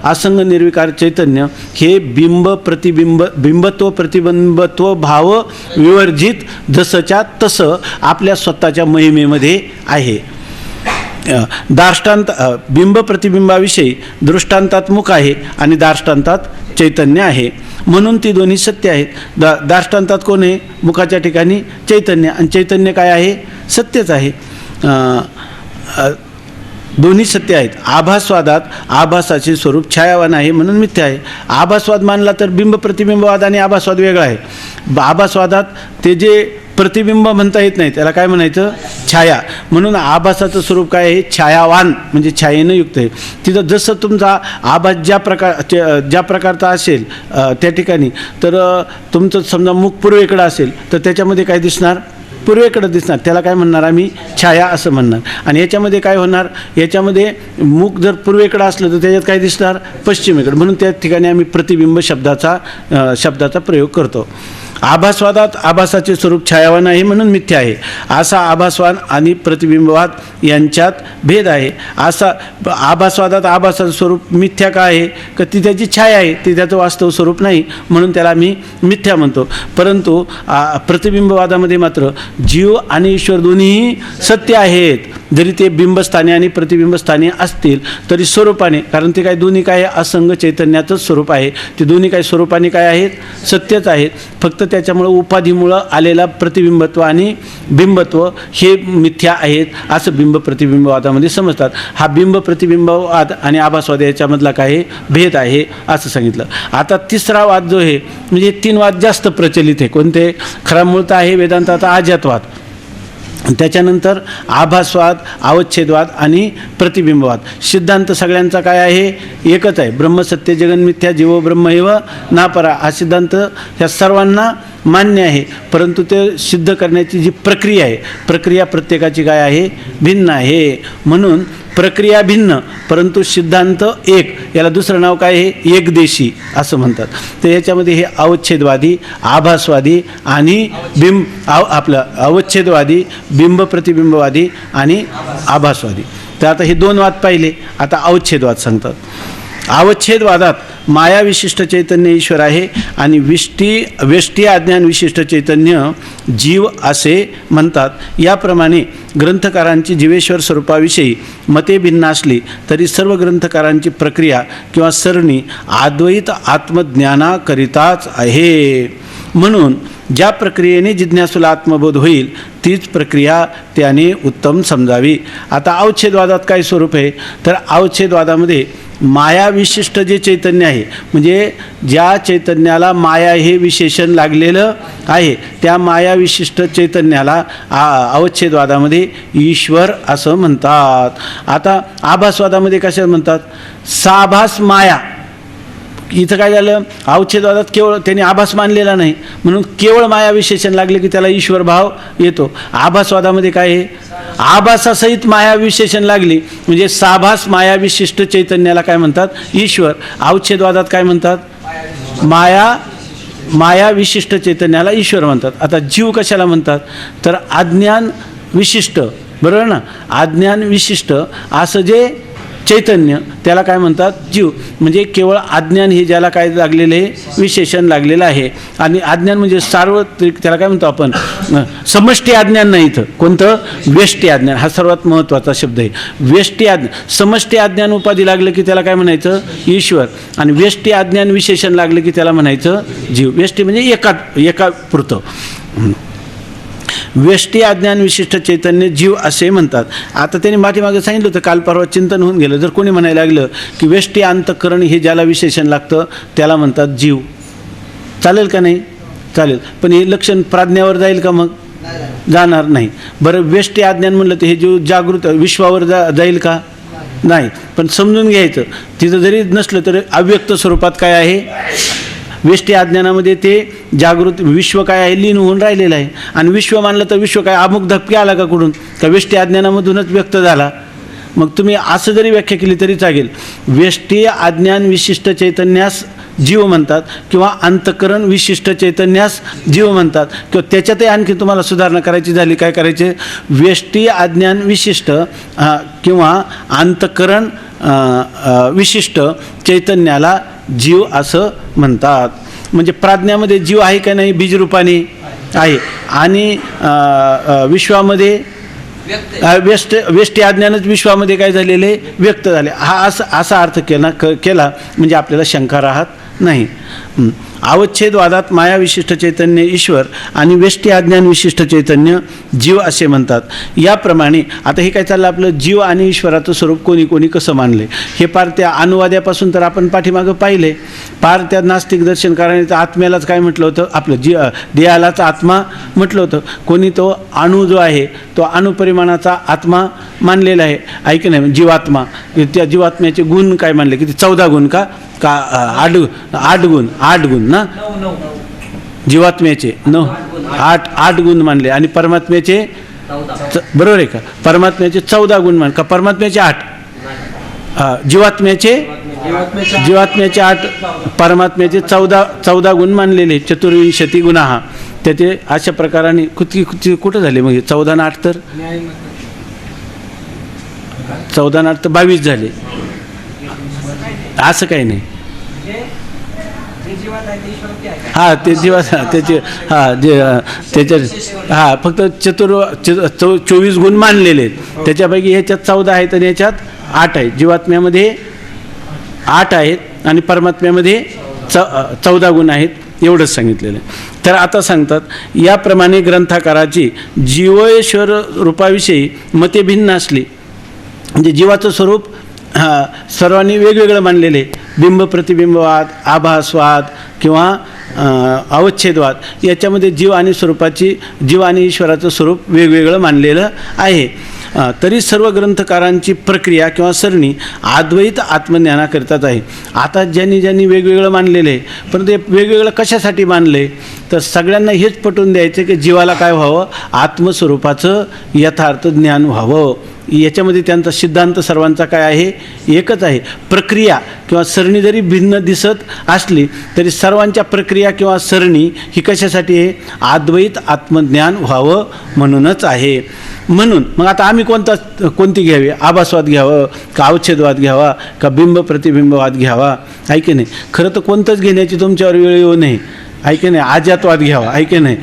असंग निर्विकार चैतन्य हे बिंबत्व प्रतिबिंबत्व भाव विवर्जित जसंच्या तसं आपल्या स्वतःच्या महिमेमध्ये आहे. दार्ष्टांत बिंब प्रतिबिंबाविषयी दृष्टांतात्मक आहे आणि दार्ष्टांतात चैतन्य आहे म्हणून ती दोन्ही सत्य आहेत. दार्ष्टांतात कोण आहे? मुखाच्या ठिकाणी चैतन्य आणि चैतन्य काय आहे सत्यच आहे. दोन्ही सत्य आहेत. आभासवादात आभासाचे स्वरूप छायावान आहे म्हणून मिथ्या आहे. आभासवाद मानला तर बिंब प्रतिबिंबवाद आणि आभासवाद वेगळा आहे. आभासवादात ते जे प्रतिबिंब म्हणता येत नाही त्याला काय म्हणायचं छाया. म्हणून आभासाचं स्वरूप काय आहे छायावान म्हणजे छायेनं युक्त आहे. तिथं जसं तुमचा आभास ज्या प्रकारचा असेल त्या ठिकाणी तर तुमचं समजा मुख पूर्वेकडं असेल तर त्याच्यामध्ये काय दिसणार पूर्वेकडं दिसणार. त्याला काय म्हणणार आम्ही छाया असं म्हणणार. आणि याच्यामध्ये काय होणार याच्यामध्ये मुख जर पूर्वेकडं असलं तर त्याच्यात काय दिसणार पश्चिमेकडं. म्हणून त्या ठिकाणी आम्ही प्रतिबिंब शब्दाचा प्रयोग करतो. आभासवादात आभासाचे स्वरूप छायावान आहे म्हणून मिथ्या आहे. असा आभासवाद आणि प्रतिबिंबवाद यांच्यात भेद आहे. असा आभासवादात आभासाचं स्वरूप मिथ्या का आहे? का ती त्याची छाया आहे, ती त्याचं वास्तव स्वरूप नाही, म्हणून त्याला आम्ही मिथ्या म्हणतो. परंतु प्रतिबिंबवादामध्ये मात्र जीव आणि ईश्वर दोन्हीही सत्य आहेत. जरी ते बिंबस्थानी आणि प्रतिबिंबस्थानी असतील तरी स्वरूपाने, कारण ते काय दोन्ही काय असंग चैतन्याचंच स्वरूप आहे. ते दोन्ही काय स्वरूपाने काय आहेत? सत्यच आहेत. फक्त त्याच्यामुळं उपाधीमुळं आलेला प्रतिबिंबत्व आणि बिंबत्व हे मिथ्या आहेत असं बिंब प्रतिबिंबवादामध्ये समजतात. हा बिंब प्रतिबिंबवाद आणि आभासवाद याच्यामधला काय भेद आहे असं सांगितलं. आता तिसरा वाद जो आहे, म्हणजे 3 वाद जास्त प्रचलित आहे. कोणते? खरा मूळतः आहे वेदांताचा आज्यातवाद, त्याच्यानंतर आभासवाद, अवच्छेदवाद आणि प्रतिबिंबवाद. सिद्धांत सगळ्यांचा काय आहे? एकच आहे. ब्रह्मसत्य जगन्मिथ्या जीवो ब्रह्म एव नापरा. हा सिद्धांत ह्या सर्वांना मान्य आहे. परंतु ते सिद्ध करण्याची जी प्रक्रिया आहे, प्रक्रिया प्रत्येकाची काय आहे? भिन्न आहे. म्हणून प्रक्रिया भिन्न परंतु सिद्धांत एक. याला दुसरं नाव काय आहे? एकदेशी असं म्हणतात. तर याच्यामध्ये हे अवच्छेदवादी, आभासवादी आणि आपलं अवच्छेदवादी, बिंब प्रतिबिंबवादी आणि आभासवादी. तर आता हे 2 वाद पाहिले. आता अवच्छेदवाद सांगतात. अवच्छेदवादात माया विशिष्ट चैतन्य ईश्वर आहे आणि व्यष्टी अज्ञान विशिष्ट चैतन्य जीव असे म्हणतात. याप्रमाणे ग्रंथकारांची जीवेश्वर स्वरूपाविषयी मते भिन्न असली तरी सर्व ग्रंथकारांची प्रक्रिया किंवा सरणी अद्वैत आत्मज्ञानाकरिताच आहे. म्हणून ज्या प्रक्रियेने जिज्ञासूला आत्मबोध होईल तीच प्रक्रिया त्याने उत्तम समजावी. आता अवच्छेदवादात काय स्वरूप आहे? तर अवच्छेदवादामध्ये माया विशिष्ट जे चैतन्य आहे, म्हणजे ज्या चैतन्याला माया हे विशेषण लागलेलं आहे, त्या माया विशिष्ट चैतन्याला अवच्छेदवादामध्ये ईश्वर असं म्हणतात. आता आभासवादामध्ये कशा म्हणतात? साभास माया. इथं काय झालं? अवच्छेदवादात केवळ त्यांनी आभास मानलेला नाही म्हणून केवळ माया विशेषण लागले की त्याला ईश्वर भाव येतो. आभासवादामध्ये काय आहे? आभासासहित माया विशेषण लागली म्हणजे साभास माया विशिष्ट चैतन्याला काय म्हणतात? ईश्वर. अवच्छेदवादात काय म्हणतात? माया विशिष्ट चैतन्याला ईश्वर म्हणतात. आता जीव कशाला म्हणतात? तर अज्ञान विशिष्ट, बरोबर ना? अज्ञान विशिष्ट असं जे चैतन्य त्याला काय म्हणतात? जीव. म्हणजे केवळ अज्ञान हे ज्याला काय लागलेलं आहे? विशेषण लागलेलं आहे. आणि अज्ञान म्हणजे सार्वत्रिक, त्याला काय म्हणतो आपण? समष्टी अज्ञान नाही. इथं कोणतं? व्यष्टी अज्ञान. हा सर्वात महत्त्वाचा शब्द आहे. व्यष्टी अज्ञान. समष्टी अज्ञान उपाधी लागलं की त्याला काय म्हणायचं? ईश्वर. आणि व्यष्टी अज्ञान विशेषण लागलं की त्याला म्हणायचं जीव. व्यष्टी म्हणजे एका पुरतं. व्यष्टी अज्ञान विशिष्ट चैतन्य जीव असे म्हणतात. आता त्यांनी पाठीमागे सांगितलं होतं, काल परवा चिंतन होऊन गेलं. जर कोणी म्हणायला लागलं की व्यष्टी अंतःकरण हे ज्याला विशेषण लागतं त्याला म्हणतात जीव, चालेल का? नाही चालेल. पण हे लक्षण प्राज्ञावर जाईल का? मग जाणार नाही. बरं, व्यष्टी अज्ञान म्हणलं तर हे जीव जागृत विश्वावर जाईल का? नाही. पण समजून घ्यायचं, तिथं जरी नसलं तरी अव्यक्त स्वरूपात काय आहे? व्यष्टी अज्ञानामध्ये ते जागृत विश्व काय आहे? लीन होऊन राहिलेलं आहे. आणि विश्व मानलं तर विश्व काय अमुक धक्के आला का कुठून? का व्यष्टी अज्ञानामधूनच व्यक्त झाला? मग तुम्ही असं जरी व्याख्या केली तरी चालेल. व्यष्टी अज्ञान विशिष्ट चैतन्यास जीव म्हणतात किंवा अंतःकरण विशिष्ट चैतन्यास जीव म्हणतात. किंवा त्याच्यातही आणखी तुम्हाला सुधारणा करायची झाली, काय करायचे? व्यष्टी अज्ञान विशिष्ट किंवा अंतःकरण विशिष्ट चैतन्याला जीव असं म्हणतात. म्हणजे प्राज्ञामध्ये जीव आहे का नाही? बीजरूपाने आहे. आणि विश्वामध्ये व्यष्टी अज्ञानच विश्वामध्ये काय झालेले? व्यक्त झाले. हा असा अर्थ केला म्हणजे आपल्याला शंका राहत नाही. अवच्छेदवादात माया विशिष्ट चैतन्य ईश्वर आणि व्यष्टी अज्ञान विशिष्ट चैतन्य जीव असे म्हणतात. याप्रमाणे आता हे काय चाललं आपलं? जीव आणि ईश्वराचं स्वरूप कोणी कोणी कसं मानले हे पार त्या अनुवाद्यापासून तर आपण पाठीमागं पाहिले. पार त्या नास्तिक दर्शनकाराने तर आत्म्यालाच काय म्हटलं होतं? आपलं देहालाच आत्मा म्हटलं होतं. कोणी तो अणू जो आहे तो अणुपरिमाणाचा आत्मा मानलेला आहे. ऐक नाही, जीवात्मा. त्या जीवात्म्याचे गुण काय मानले? किती? 14 गुण का 8 गुण ना? जीवात्म्याचे 8 गुण मानले आणि परमात्म्याचे बरोबर आहे का? परमात्म्याचे 14 गुण मान का? परमात्म्याचे 8 जीवात्म्याचे 8, परमात्म्याचे 14 गुण मानलेले, चतुर्विंशती गुणाः. त्याचे अशा प्रकाराने कुठं झाले मग 14 आणि 8 तर 14 आणि 8 तर 22 झाले. असं काही नाही. ते जीवा त्याचे त्याच्या फक्त 24 गुण मानलेले आहेत. त्याच्यापैकी ह्याच्यात 14 आहेत आणि ह्याच्यात 8 आहेत. जीवात्म्यामध्ये 8 आहेत आणि परमात्म्यामध्ये 14 गुण आहेत. एवढंच सांगितलेलं आहे. तर आता सांगतात, याप्रमाणे ग्रंथकाराची जीवेश्वर रूपाविषयी मते भिन्न असली, म्हणजे जीवाचं स्वरूप सर्वांनी वेगवेगळं मानलेले, बिंब प्रतिबिंबवाद, आभासवाद किंवा अवच्छेदवाद, याच्यामध्ये जीव आणि ईश्वराचं स्वरूप वेगवेगळं मानलेलं आहे. तरी सर्व ग्रंथकारांची प्रक्रिया किंवा सरणी अद्वैत आत्मज्ञानाकरिताच आहे. आता ज्यांनी वेगवेगळं मानलेलं आहे, पण ते वेगवेगळं कशासाठी मानले, तर सगळ्यांना हेच पटवून द्यायचं की जीवाला काय व्हावं, आत्मस्वरूपाचं यथार्थ ज्ञान व्हावं. याच्यामध्ये त्यांचा सिद्धांत सर्वांचा काय आहे, एकच आहे. प्रक्रिया किंवा सरणी जरी भिन्न दिसत असली तरी सर्वांच्या प्रक्रिया किंवा सरणी ही कशासाठी आहे, अद्वैत आत्मज्ञान व्हावं म्हणूनच आहे. म्हणून मग आता आम्ही कोणती घ्यावी, आभासवाद घ्यावं का अवच्छेदवाद घ्यावा का बिंब प्रतिबिंबवाद घ्यावा, आहे की नाही. खरं तर कोणतंच घेण्याची तुमच्यावर वेळ येऊ नये, आहे की नाही. आजातवाद घ्यावा, आहे की नाही.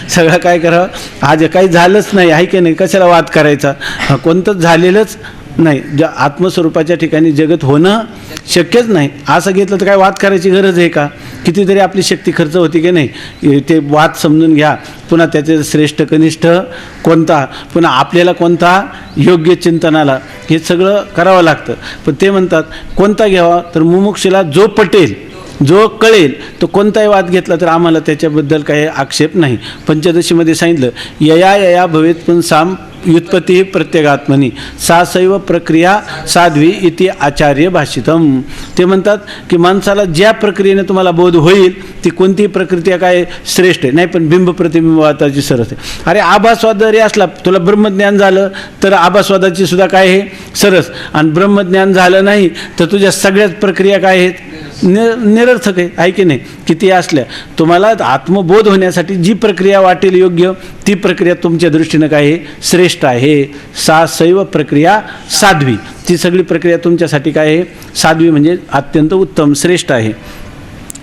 सगळं काय करावं, आज काही झालंच नाही, आहे की नाही, कशाला वाद करायचा, कोणतंच झालेलंच नाही. ज्या आत्मस्वरूपाच्या ठिकाणी जगत होणं शक्यच नाही, असं घेतलं तर काय वाद करायची गरज आहे का. कितीतरी आपली शक्ती खर्च होती की नाही. ते वाद समजून घ्या, पुन्हा त्याचे श्रेष्ठ कनिष्ठ कोणता, पुन्हा आपल्याला कोणता योग्य चिंतनाला, हे सगळं करावं लागतं. पण ते म्हणतात कोणता घ्यावा, तर मुमुक्षुला जो पटेल, जो कळेल तो कोणताही वाद घेतला तर आम्हाला त्याच्याबद्दल काही आक्षेप नाही. पंचदशीमध्ये सांगितलं, यया भवेत पुंसाम व्युत्पत्ती प्रत्यगात्मनी सा सैव प्रक्रिया साध्वी इति आचार्य भाषितम. ते म्हणतात की माणसाला ज्या प्रक्रियेने तुम्हाला बोध होईल ती कोणतीही प्रक्रिया काय श्रेष्ठ आहे, नाही पण बिंब प्रतिबिंबवादाची सरस आहे. अरे आभासवाद जरी असला, तुला ब्रह्मज्ञान झालं तर आभासवादाची सुद्धा काय आहे, सरस. आणि ब्रह्मज्ञान झालं नाही तर तुझ्या सगळ्याच प्रक्रिया काय आहेत, निरर्थक आहे की नाही. किती असल्या तुम्हाला आत्मबोध होण्यासाठी जी प्रक्रिया वाटेल योग्य, ती प्रक्रिया तुमच्या दृष्टीनं काय आहे, श्रेष्ठ आहे. सा सैव प्रक्रिया साध्वी, ती सगळी प्रक्रिया तुमच्यासाठी काय आहे, साध्वी म्हणजे अत्यंत उत्तम श्रेष्ठ आहे.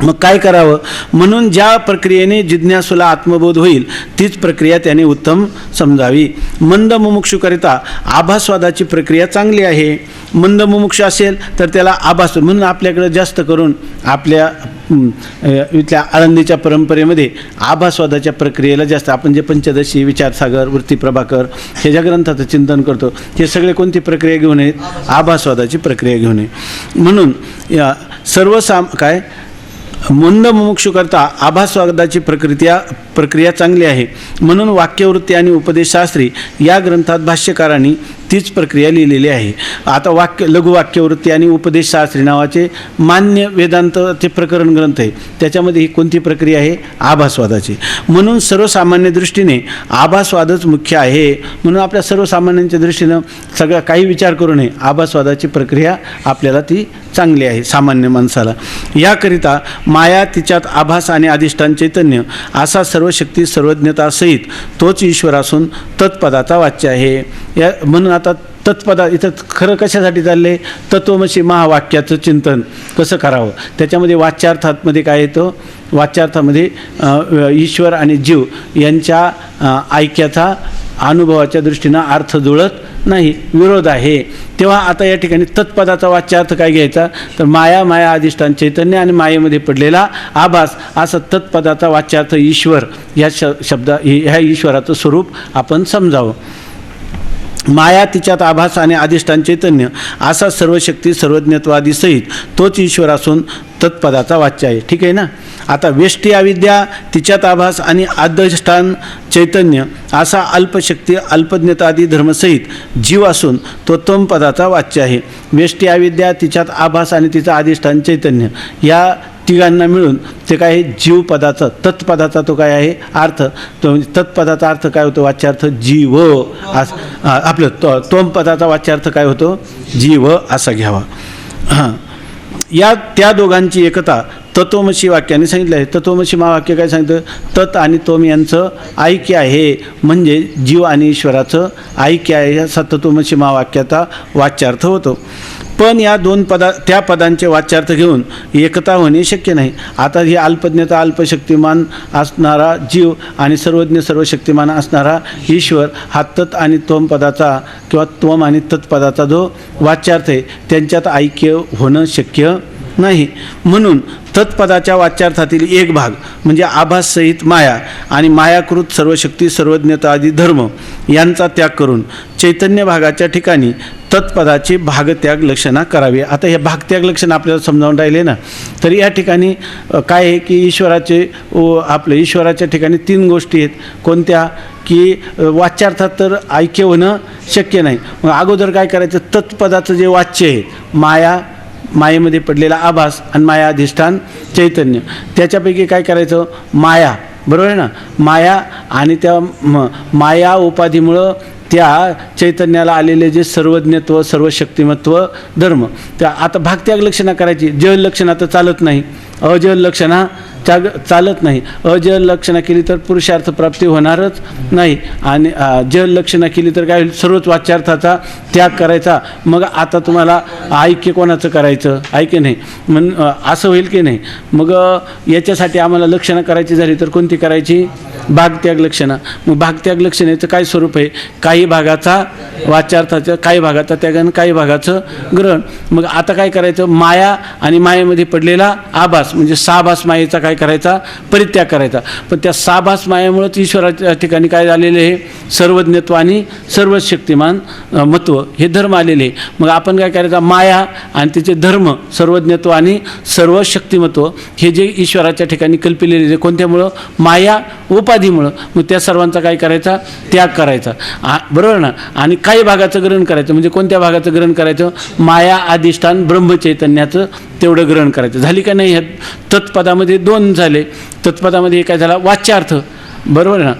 मग काय करावं, म्हणून ज्या प्रक्रियेने जिज्ञासूला आत्मबोध होईल तीच प्रक्रिया त्याने उत्तम समजावी. मंद मुमुक्षूकरिता आभासवादाची प्रक्रिया चांगली आहे. मंद मुमुक्ष असेल तर त्याला आभास, म्हणून आपल्याकडे जास्त करून आपल्या इथल्या आळंदीच्या परंपरेमध्ये आभासवादाच्या प्रक्रियेला जास्त, आपण जे पंचदशी, विचारसागर, वृत्ती प्रभाकर हे ज्या ग्रंथाचं चिंतन करतो हे सगळे कोणती प्रक्रिया घेऊन आहेत, आभासवादाची प्रक्रिया घेऊन आहे. म्हणून मंद मुमुक्षु करता आभासवादाची प्रक्रिया चांगली आहे. म्हणून वाक्यवृत्ती आणि उपदेशशास्त्री या ग्रंथात भाष्यकारांनी तीच प्रक्रिया लिहिलेली आहे. आता लघुवाक्यवृत्ती आणि उपदेशशास्त्री नावाचे मान्य वेदांतचे प्रकरण ग्रंथ आहे, त्याच्यामध्ये ही कोणती प्रक्रिया आहे, आभासवादाची. म्हणून सर्वसामान्य दृष्टीने आभासवादच मुख्य आहे. म्हणून आपल्या सर्वसामान्यांच्या दृष्टीनं सगळं काही विचार करू नये, आभासवादाची प्रक्रिया आपल्याला ती चांगली आहे सामान्य माणसाला. याकरिता माया, तिच्यात आभास आणि अधिष्ठान चैतन्य असा सर्व शक्ती सर्वज्ञतासहित तोच ईश्वर असून तत्पदाचा वाच्य आहे. म्हणून आता तत्पदा इथं खरं कशासाठी चालले, तत्वमसी महावाक्याचं चिंतन कसं करावं. त्याच्यामध्ये वाच्यार्थामध्ये काय येतं, वाच्यार्थामध्ये ईश्वर आणि जीव यांच्या ऐक्याचा अनुभवाच्या दृष्टीनं अर्थ जुळत नाही, विरोध आहे. तेव्हा आता या ठिकाणी तत्पदाचा वाच्यार्थ काय घ्यायचा, तर माया अधिष्ठान चैतन्य आणि मायेमध्ये पडलेला आभास, असं तत्पदाचा वाच्यार्थ ईश्वर या ह्या ईश्वराचं स्वरूप आपण समजावं. माया, तिच्यात आभास आणि अधिष्ठान चैतन्य असा सर्वशक्ती सर्वज्ञत्वादी सहित तोच ईश्वर असून तत्पदाचा वाच्य आहे. ठीक आहे ना. आता वेष्टी अविद्या, तिच्यात आभास आणि अधिष्ठान चैतन्य असा अल्पशक्ती अल्पज्ञतादी धर्मसहित जीव असून तो तमपदाचा वाच्य आहे. वेष्टी अविद्या, तिच्यात आभास आणि तिचा अधिष्ठान चैतन्य या तिघांना मिळून ते काय आहे, जीवपदाचा तत्पदाचा तो काय आहे अर्थ, तो म्हणजे तत्पदाचा अर्थ काय होतो, वाच्यार्थ जीव आपलं तोमपदाचा वाच्यार्थ काय होतो, जीव असा घ्यावा. हां, या त्या दोघांची एकता तत्वमसी वाक्याने सांगितलं आहे. तत्वमसी महावाक्य काय सांगितलं, तत् आणि तोम यांचं ऐक्य आहे, म्हणजे जीव आणि ईश्वराचं ऐक्य आहे, असा तत्वमसी महावाक्याचा वाच्यार्थ होतो. पण या दोन त्या पदांचे वाच्यार्थ घेऊन एकता होणे शक्य नाही. आता ही अल्पज्ञता अल्पशक्तिमान असणारा जीव आणि सर्वज्ञ सर्वशक्तिमान असणारा ईश्वर हा तत् आणि तोम पदाचा किंवा तोम आणि तत्पदाचा जो वाच्यार्थ आहे त्यांच्यात ऐक्य होणं शक्य नाही. म्हणून तत्पदाच्या वाच्यार्थातील एक भाग म्हणजे आभाससहित माया आणि मायाकृत सर्वशक्ती सर्वज्ञता आदी धर्म यांचा त्याग करून चैतन्य भागाच्या ठिकाणी तत्पदाची भागत्याग लक्षणा करावी. आता हे भागत्याग लक्षण आपल्याला समजावून राहिले ना, तर या ठिकाणी काय आहे की आपल्या ईश्वराच्या ठिकाणी 3 गोष्टी आहेत. कोणत्या, की वाच्यार्थात तर ऐक्य होणं शक्य नाही. मग अगोदर काय करायचं, तत्पदाचं जे वाच्य आहे मायेमध्ये पडलेला आभास आणि माया अधिष्ठान चैतन्य, त्याच्यापैकी काय करायचं, माया, बरोबर आहे ना, माया आणि त्या माया उपाधीमुळं त्या चैतन्याला आलेले जे सर्वज्ञत्व सर्वशक्तिमत्व धर्म, त्या आता भागत्याग लक्षणा करायची. जल लक्षणा तर चालत नाही, अजल लक्षणा चालत नाही. अजल लक्षणा केली तर पुरुषार्थ प्राप्ती होणारच नाही, आणि जल लक्षणा केली तर काय होईल, सर्वच वाच्यार्थाचा त्याग करायचा. मग आता तुम्हाला ऐक्य कोणाचं करायचं, ऐक्य नाही असं होईल की नाही. मग याच्यासाठी आम्हाला लक्षणं करायची झाली तर कोणती करायची, भागत्याग लक्षणा. मग भागत्याग लक्षणाचं काय स्वरूप आहे, काही भागाचा वाच्यार्थाचं, काही भागाचा त्याग आणि काही भागाचं ग्रहण. मग आता काय करायचं, माया आणि मायेमध्ये पडलेला आभास म्हणजे साभास मायेचा काय करायचा, परित्याग करायचा. पण त्या साभास मायेमुळेच ईश्वराच्या ठिकाणी काय झालेले आहे, सर्वज्ञत्व आणि सर्वशक्तिमान मत्व हे धर्म आलेले. मग आपण काय करायचं, माया आणि तिचे धर्म सर्वज्ञत्व आणि सर्वशक्तिमत्व हे जे ईश्वराच्या ठिकाणी कल्पिलेले कोणत्यामुळं, माया उपाधीमुळं, मग त्या सर्वांचा काय करायचा, त्याग करायचा, बरोबर ना. आणि काही भागाचं ग्रहण करायचं, म्हणजे कोणत्या भागाचं ग्रहण करायचं, माया अधिष्ठान ब्रह्मचैतन्याचं तेवढं ग्रहण करायचं. झाली का नाही, ह्या तत्पदामध्ये 2 झाले. तत्पदामध्ये काय झाला, वाच्यार्थ, बरोबर ना,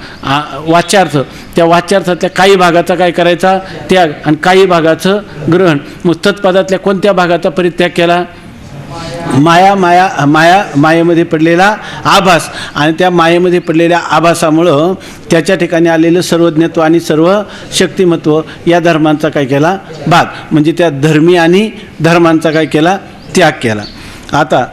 वाच्यार्थ, त्या वाच्यार्थातल्या काही भागाचा काय करायचा, त्याग आणि काही भागाचं ग्रहण. मग तत्पदातल्या कोणत्या भागाचा परित्याग केला, मायेमध्ये पडलेला आभास आणि त्या मायेमध्ये पडलेल्या आभासामुळं त्याच्या ठिकाणी आलेलं सर्वज्ञत्व आणि सर्व शक्तिमत्व या धर्मांचा काय केला, भाग म्हणजे त्या धर्मी आणि धर्मांचा काय केला, त्याग केला. आता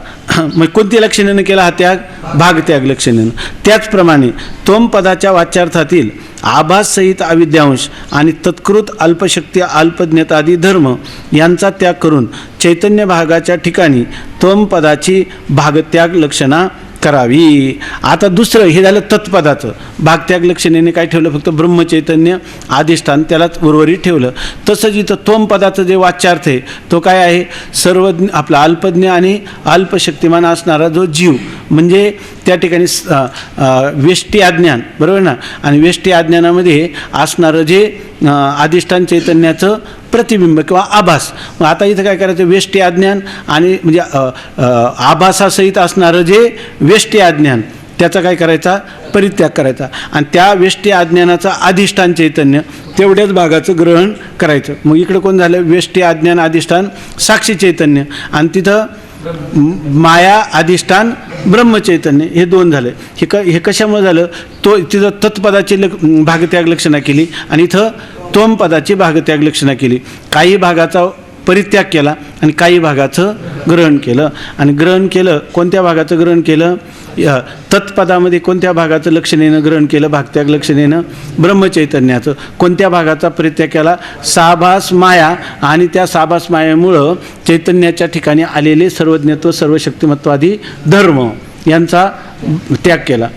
मग कोणती लक्षणेनं केला हा त्याग, भागत्याग लक्षणेनं. त्याचप्रमाणे तोम पदाच्या वाच्यार्थातील आभाससहित अविद्यांश आणि तत्कृत अल्पशक्ती अल्पज्ञता आदी धर्म यांचा त्याग करून चैतन्य भागाच्या ठिकाणी तोम पदाची भागत्याग लक्षणा करावी. आता दुसरं हे झालं तत्पदाचं. भागत्याग लक्षणेने काय ठेवलं, फक्त ब्रह्मचैतन्य अधिष्ठान त्यालाच उर्वरित ठेवलं. तसंच इथं तोम पदाचं जे वाच्यार्थ आहे तो काय आहे, सर्वज्ञ आपला अल्पज्ञ आणि अल्पशक्तिमान असणारा जो जीव, म्हणजे त्या ठिकाणी वेष्टी अज्ञान, बरोबर ना, आणि वेष्टी अज्ञानामध्ये असणारं जे अधिष्ठान चैतन्याचं प्रतिबिंब किंवा आभास. मग आता इथं काय करायचं, वेष्टी अज्ञान आणि म्हणजे आभासासहित असणारं जे वेष्टी अज्ञान त्याचा काय करायचा, परित्याग करायचा, आणि त्या वेष्टी अज्ञानाचं अधिष्ठान चैतन्य तेवढ्याच भागाचं ग्रहण करायचं. मग इकडं कोण झालं, वेष्टी अज्ञान अधिष्ठान साक्षी चैतन्य, आणि तिथं माया अधिष्ठान ब्रह्मचैतन्य, हे 2 झाले. हे कशामुळे झालं, तो तिथं तत्पदाची भागत्याग लक्षणा केली आणि इथं तोम पदाची भागत्याग लक्षणा केली. काही भागाचा परित्याग केला आणि काही भागाचं ग्रहण केलं. आणि ग्रहण केलं, कोणत्या भागाचं ग्रहण केलं, तत्पदामध्ये कोणत्या भागाचं लक्षणेनं ग्रहण केलं, भागत्याग लक्षणेनं ब्रह्मचैतन्याचं. कोणत्या भागाचा परित्याग केला, साभास माया, आणि त्या साभास मायामुळं चैतन्याच्या ठिकाणी आलेले सर्वज्ञत्व सर्वशक्तिमत्व आदी धर्म यांचा त्याग केला.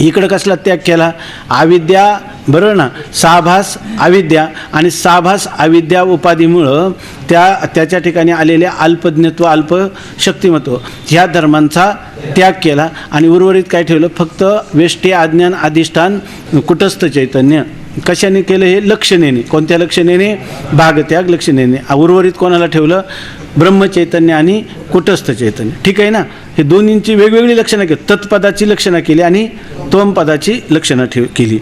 इकडं कसला त्याग केला, अविद्या, बरोबर ना, साभास अविद्या आणि साभास अविद्या उपाधीमुळं त्याच्या ठिकाणी आलेल्या अल्पज्ञत्व अल्पशक्तिमत्व ह्या धर्मांचा त्याग केला आणि उर्वरित काय ठेवलं, फक्त वेष्टी अज्ञान अधिष्ठान कुटस्थ चैतन्य कशाने केलं हे? लक्षणेने. कोणत्या लक्षणेने? भागत्याग लक्षणेने. उर्वरित कोणाला ठेवलं? ब्रह्मचैतन्य आणि कुटस्थ चैतन्य. ठीक आहे ना. हे दोन्हींची वेगवेगळी लक्षणं केली. तत्पदाची लक्षणं केली आणि त्वमपदाची लक्षणं केली.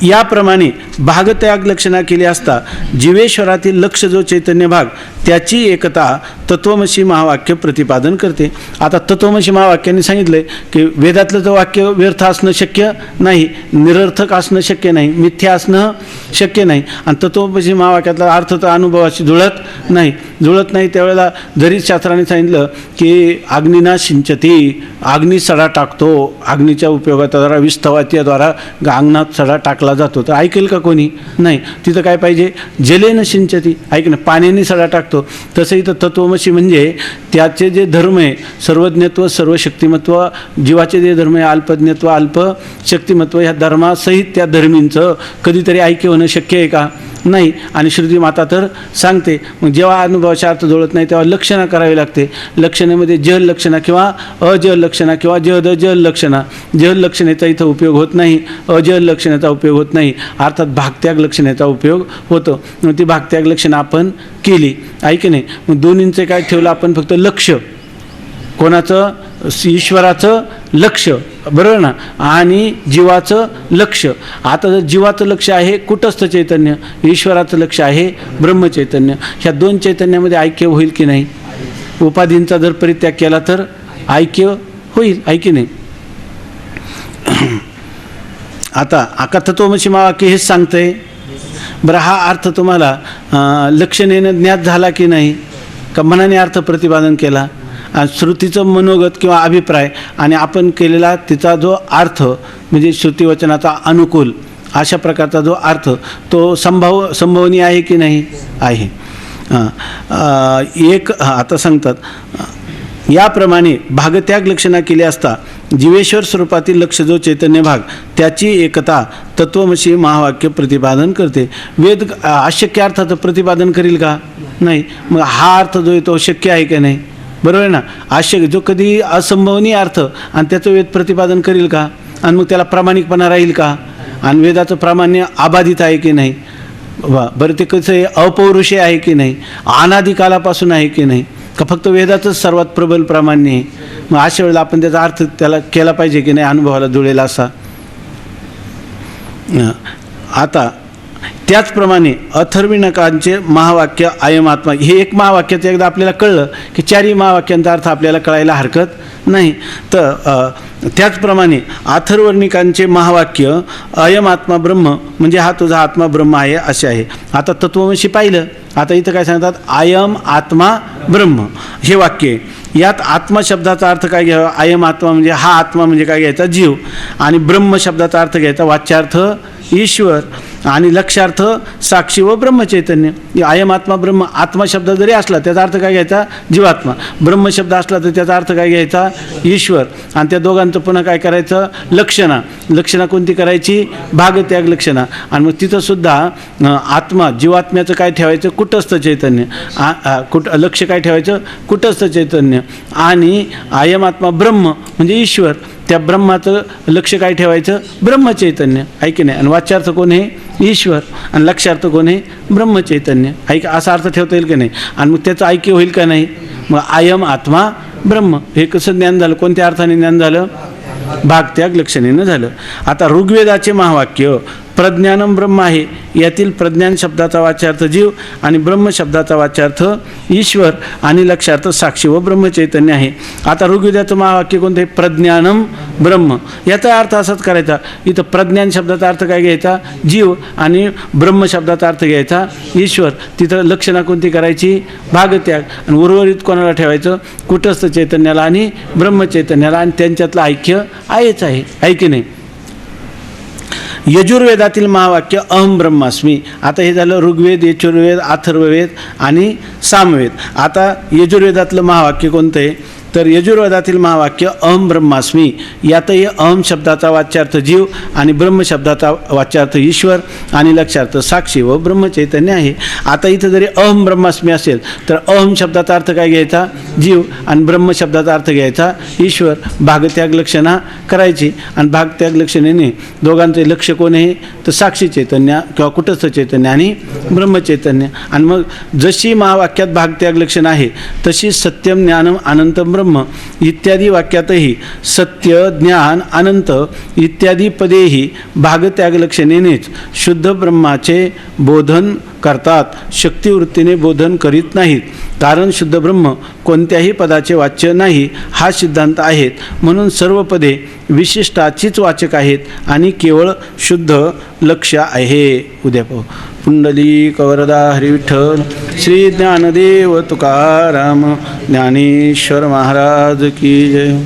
याप्रमाणे भागत्याग लक्षणा केली असता जीवेश्वरातील लक्ष जो चैतन्य भाग त्याची एकता तत्वमसी महावाक्य प्रतिपादन करते. आता तत्वमसी महावाक्याने सांगितलं की वेदातलं जो वाक्य व्यर्थ असणं शक्य नाही, निरर्थक असणं शक्य नाही, मिथ्या असणं शक्य नाही. आणि तत्वमसी महावाक्यातला अर्थ तर अनुभवाशी जुळत नाही. त्यावेळेला जरी शास्त्राने सांगितलं की अग्निना सिंचती, अग्नी सडा टाकतो, अग्नीच्या उपयोगाद्वारा विस्तवाच्याद्वारा अंगणात सडा टाकला जातो, तर ऐकेल का कोणी? नाही. तिथं काय पाहिजे? जलेन सिंचती, ऐकणं, पाण्याने सडा टाकतो. तसं इथं तत्वमसी म्हणजे त्याचे जे धर्म आहे, सर्वज्ञत्व, सर्वशक्तिमत्व, जीवाचे जे धर्म आहे, अल्पज्ञत्व, अल्पशक्तिमत्व, ह्या धर्मासहित त्या धर्मींचं कधीतरी ऐक्य होणं शक्य आहे का? नाही. आणि श्रुती माता तर सांगते. मग जेव्हा अनुभवाचा अर्थ जुळत नाही तेव्हा लक्षणा करावी लागते. लक्षणामध्ये जल लक्षणा किंवा अजल लक्षणा किंवा जल लक्षणा. जल लक्षणेचा इथं उपयोग होत नाही, अजल लक्षणाचा उपयोग होत नाही, अर्थात भागत्याग लक्षणाचा उपयोग होतो. मग ती भागत्याग लक्षणं आपण केली, ऐक नाही. मग दोन्हींचे काय ठेवलं आपण? फक्त लक्ष. कोणाचं? ईश्वराचं लक्ष, बरोबर ना, आणि जीवाचं लक्ष. आता जर जीवाचं लक्ष आहे कुटस्थ चैतन्य, ईश्वराचं लक्ष आहे ब्रह्मचैतन्य, ह्या दोन चैतन्यामध्ये ऐक्य होईल की नाही? उपाधींचा जर परित्याग केला तर ऐक्य होईल, ऐकी नाही. आता तत्वमसी महावाक्य हेच सांगतंय. बरं, हा अर्थ तुम्हाला लक्षणेनं ज्ञात झाला की नाही? का मनाने अर्थ प्रतिपादन केला? श्रुतीचं मनोगत किंवा अभिप्राय आणि आपण केलेला तिचा जो अर्थ म्हणजे श्रुतीवचनाचा अनुकूल अशा प्रकारचा जो अर्थ तो संभवनीय आहे की नाही? आहे. आता सांगतात याप्रमाणे भागत्याग लक्षणा केली असता जीवेश्वर स्वरूपातील लक्ष जो चैतन्य भाग त्याची एकता तत्वमसी महावाक्य प्रतिपादन करते. वेद अशक्य अर्थाचं प्रतिपादन करील का? नाही. मग हा अर्थ जो आहे तो शक्य आहे का नाही? बरोबर आहे ना. अशक्य जो कधी असंभवनीय अर्थ आणि त्याचं वेद प्रतिपादन करील का? आणि मग त्याला प्रामाणिकपणा राहील का? आणि वेदाचं प्रामाण्य अबाधित आहे की नाही? बरं, ते कसं आहे? अपौरुषे आहे की नाही? अनादिकालापासून आहे की नाही? का फक्त वेदाचंच सर्वात प्रबल प्रामाण्य आहे? मग अशा वेळेला आपण त्याचा अर्थ त्याला केला पाहिजे की नाही? अनुभवाला जुळेला असा. आता त्याचप्रमाणे अथर्वणकांचे महावाक्य अयमात्मा हे एक महावाक्याचं एकदा आपल्याला कळलं की चारही महावाक्यांचा अर्थ आपल्याला कळायला हरकत नाही. तर त्याचप्रमाणे अथर्वणिकांचे महावाक्य अयमात्मा ब्रह्म म्हणजे हा तुझा आत्मा ब्रह्म आहे असे आहे. आता तत्वमसी पाहिलं. आता इथं काय सांगतात? अयम आत्मा ब्रह्म हे वाक्य आहे. यात आत्मा शब्दाचा अर्थ काय घ्यावा? अयम आत्मा म्हणजे हा आत्मा म्हणजे काय घ्यायचा? जीव. आणि ब्रह्म शब्दाचा अर्थ घ्यायचा वाच्यार्थ ईश्वर आणि लक्षार्थ साक्षी व ब्रह्मचैतन्य. अयम आत्मा ब्रह्म, आत्मा शब्द जरी असला त्याचा अर्थ काय घ्यायचा? जीवात्मा. ब्रह्म शब्द असला तर त्याचा अर्थ काय घ्यायचा? ईश्वर. आणि त्या दोघांचं पुन्हा काय करायचं? लक्षणा कोणती करायची? भागत्याग लक्षणा. आणि मग तिथं सुद्धा आत्मा जीवात्म्याचं काय ठेवायचं? कुटस्थ चैतन्य. लक्ष काय ठेवायचं? कुटस्थ चैतन्य. आणि अयम आत्मा ब्रह्म म्हणजे ईश्वर, त्या ब्रह्माचं लक्ष काय ठेवायचं? ब्रह्मचैतन्य, ऐक नाही. आणि वाच्यार्थ कोण आहे? ईश्वर. आणि लक्षार्थ कोण आहे? ब्रह्मचैतन्य. ऐक, असा अर्थ ठेवता येईल की नाही? आणि मग त्याचं ऐक्य होईल का नाही? मग अयम आत्मा ब्रह्म हे कसं ज्ञान झालं? कोणत्या अर्थाने ज्ञान झालं? भागत्याग लक्षणेनं झालं. आता ऋग्वेदाचे महावाक्य प्रज्ञानम ब्रह्म आहे. यातील प्रज्ञान शब्दाचा वाच्यार्थ जीव आणि ब्रह्म शब्दाचा वाच्यार्थ ईश्वर आणि लक्षार्थ साक्षी व ब्रह्मचैतन्य आहे. आता ऋग्वेदाचं महावाक्य कोणतं आहे? प्रज्ञानम ब्रह्म. याचा अर्थ असाच करायचा. इथं प्रज्ञान शब्दाचा अर्थ काय घ्यायचा? जीव. आणि ब्रह्म शब्दाचा अर्थ घ्यायचा ईश्वर. तिथं लक्षणा कोणती करायची? भागत्याग. आणि उर्वरित कोणाला ठेवायचं? कुटस्थ चैतन्याला आणि ब्रह्मचैतन्याला. आणि त्यांच्यातलं ऐक्य आहेच आहे, ऐकी नाही. यजुर्वेदातील महावाक्य अहम ब्रह्मास्मी. आता हे झालं ऋग्वेद, यजुर्वेद, अथर्ववेद आणि सामवेद. आता यजुर्वेदातलं महावाक्य कोणतं आहे? तर यजुर्वेदातील महावाक्य अहम ब्रह्मास्मी यातही अहम शब्दाचा वाच्यार्थ जीव आणि ब्रह्म शब्दाचा वाच्यार्थ ईश्वर आणि लक्षार्थ साक्षी व ब्रह्मचैतन्य आहे. आता इथं जरी अहम ब्रह्मास्मी असेल तर अहम शब्दाचा अर्थ काय घ्यायचा? जीव, आणि ब्रह्म शब्दाचा अर्थ घ्यायचा ईश्वर. भागत्याग लक्षणा करायची आणि भागत्याग लक्षणेने दोघांचे लक्ष कोण आहे? तर साक्षी चैतन्य किंवा कुटस्थ चैतन्य आणि ब्रह्मचैतन्य. आणि मग जशी महावाक्यात भागत्याग लक्षण आहे तशी सत्यम ज्ञानम अनंतम ब्रह्म इत्यादी वाक्यातही सत्य ज्ञान अनंत इत्यादी पदेही भागत्याग लक्षणेनेच शुद्ध ब्रह्माचे बोधन करतात, शक्तिवृत्तीने बोधन करीत नाहीत. कारण शुद्ध ब्रह्म कोणत्याही पदाचे वाच्य नाही हा सिद्धांत आहेत. म्हणून सर्व पदे विशिष्टाचीच वाचक आहेत आणि केवळ शुद्ध लक्ष आहे. उद्या पाहू. पुंडलिक वरदा हरी विठ्ठल. श्री ज्ञानदेव तुकाराम ज्ञानेश्वर महाराज की जय.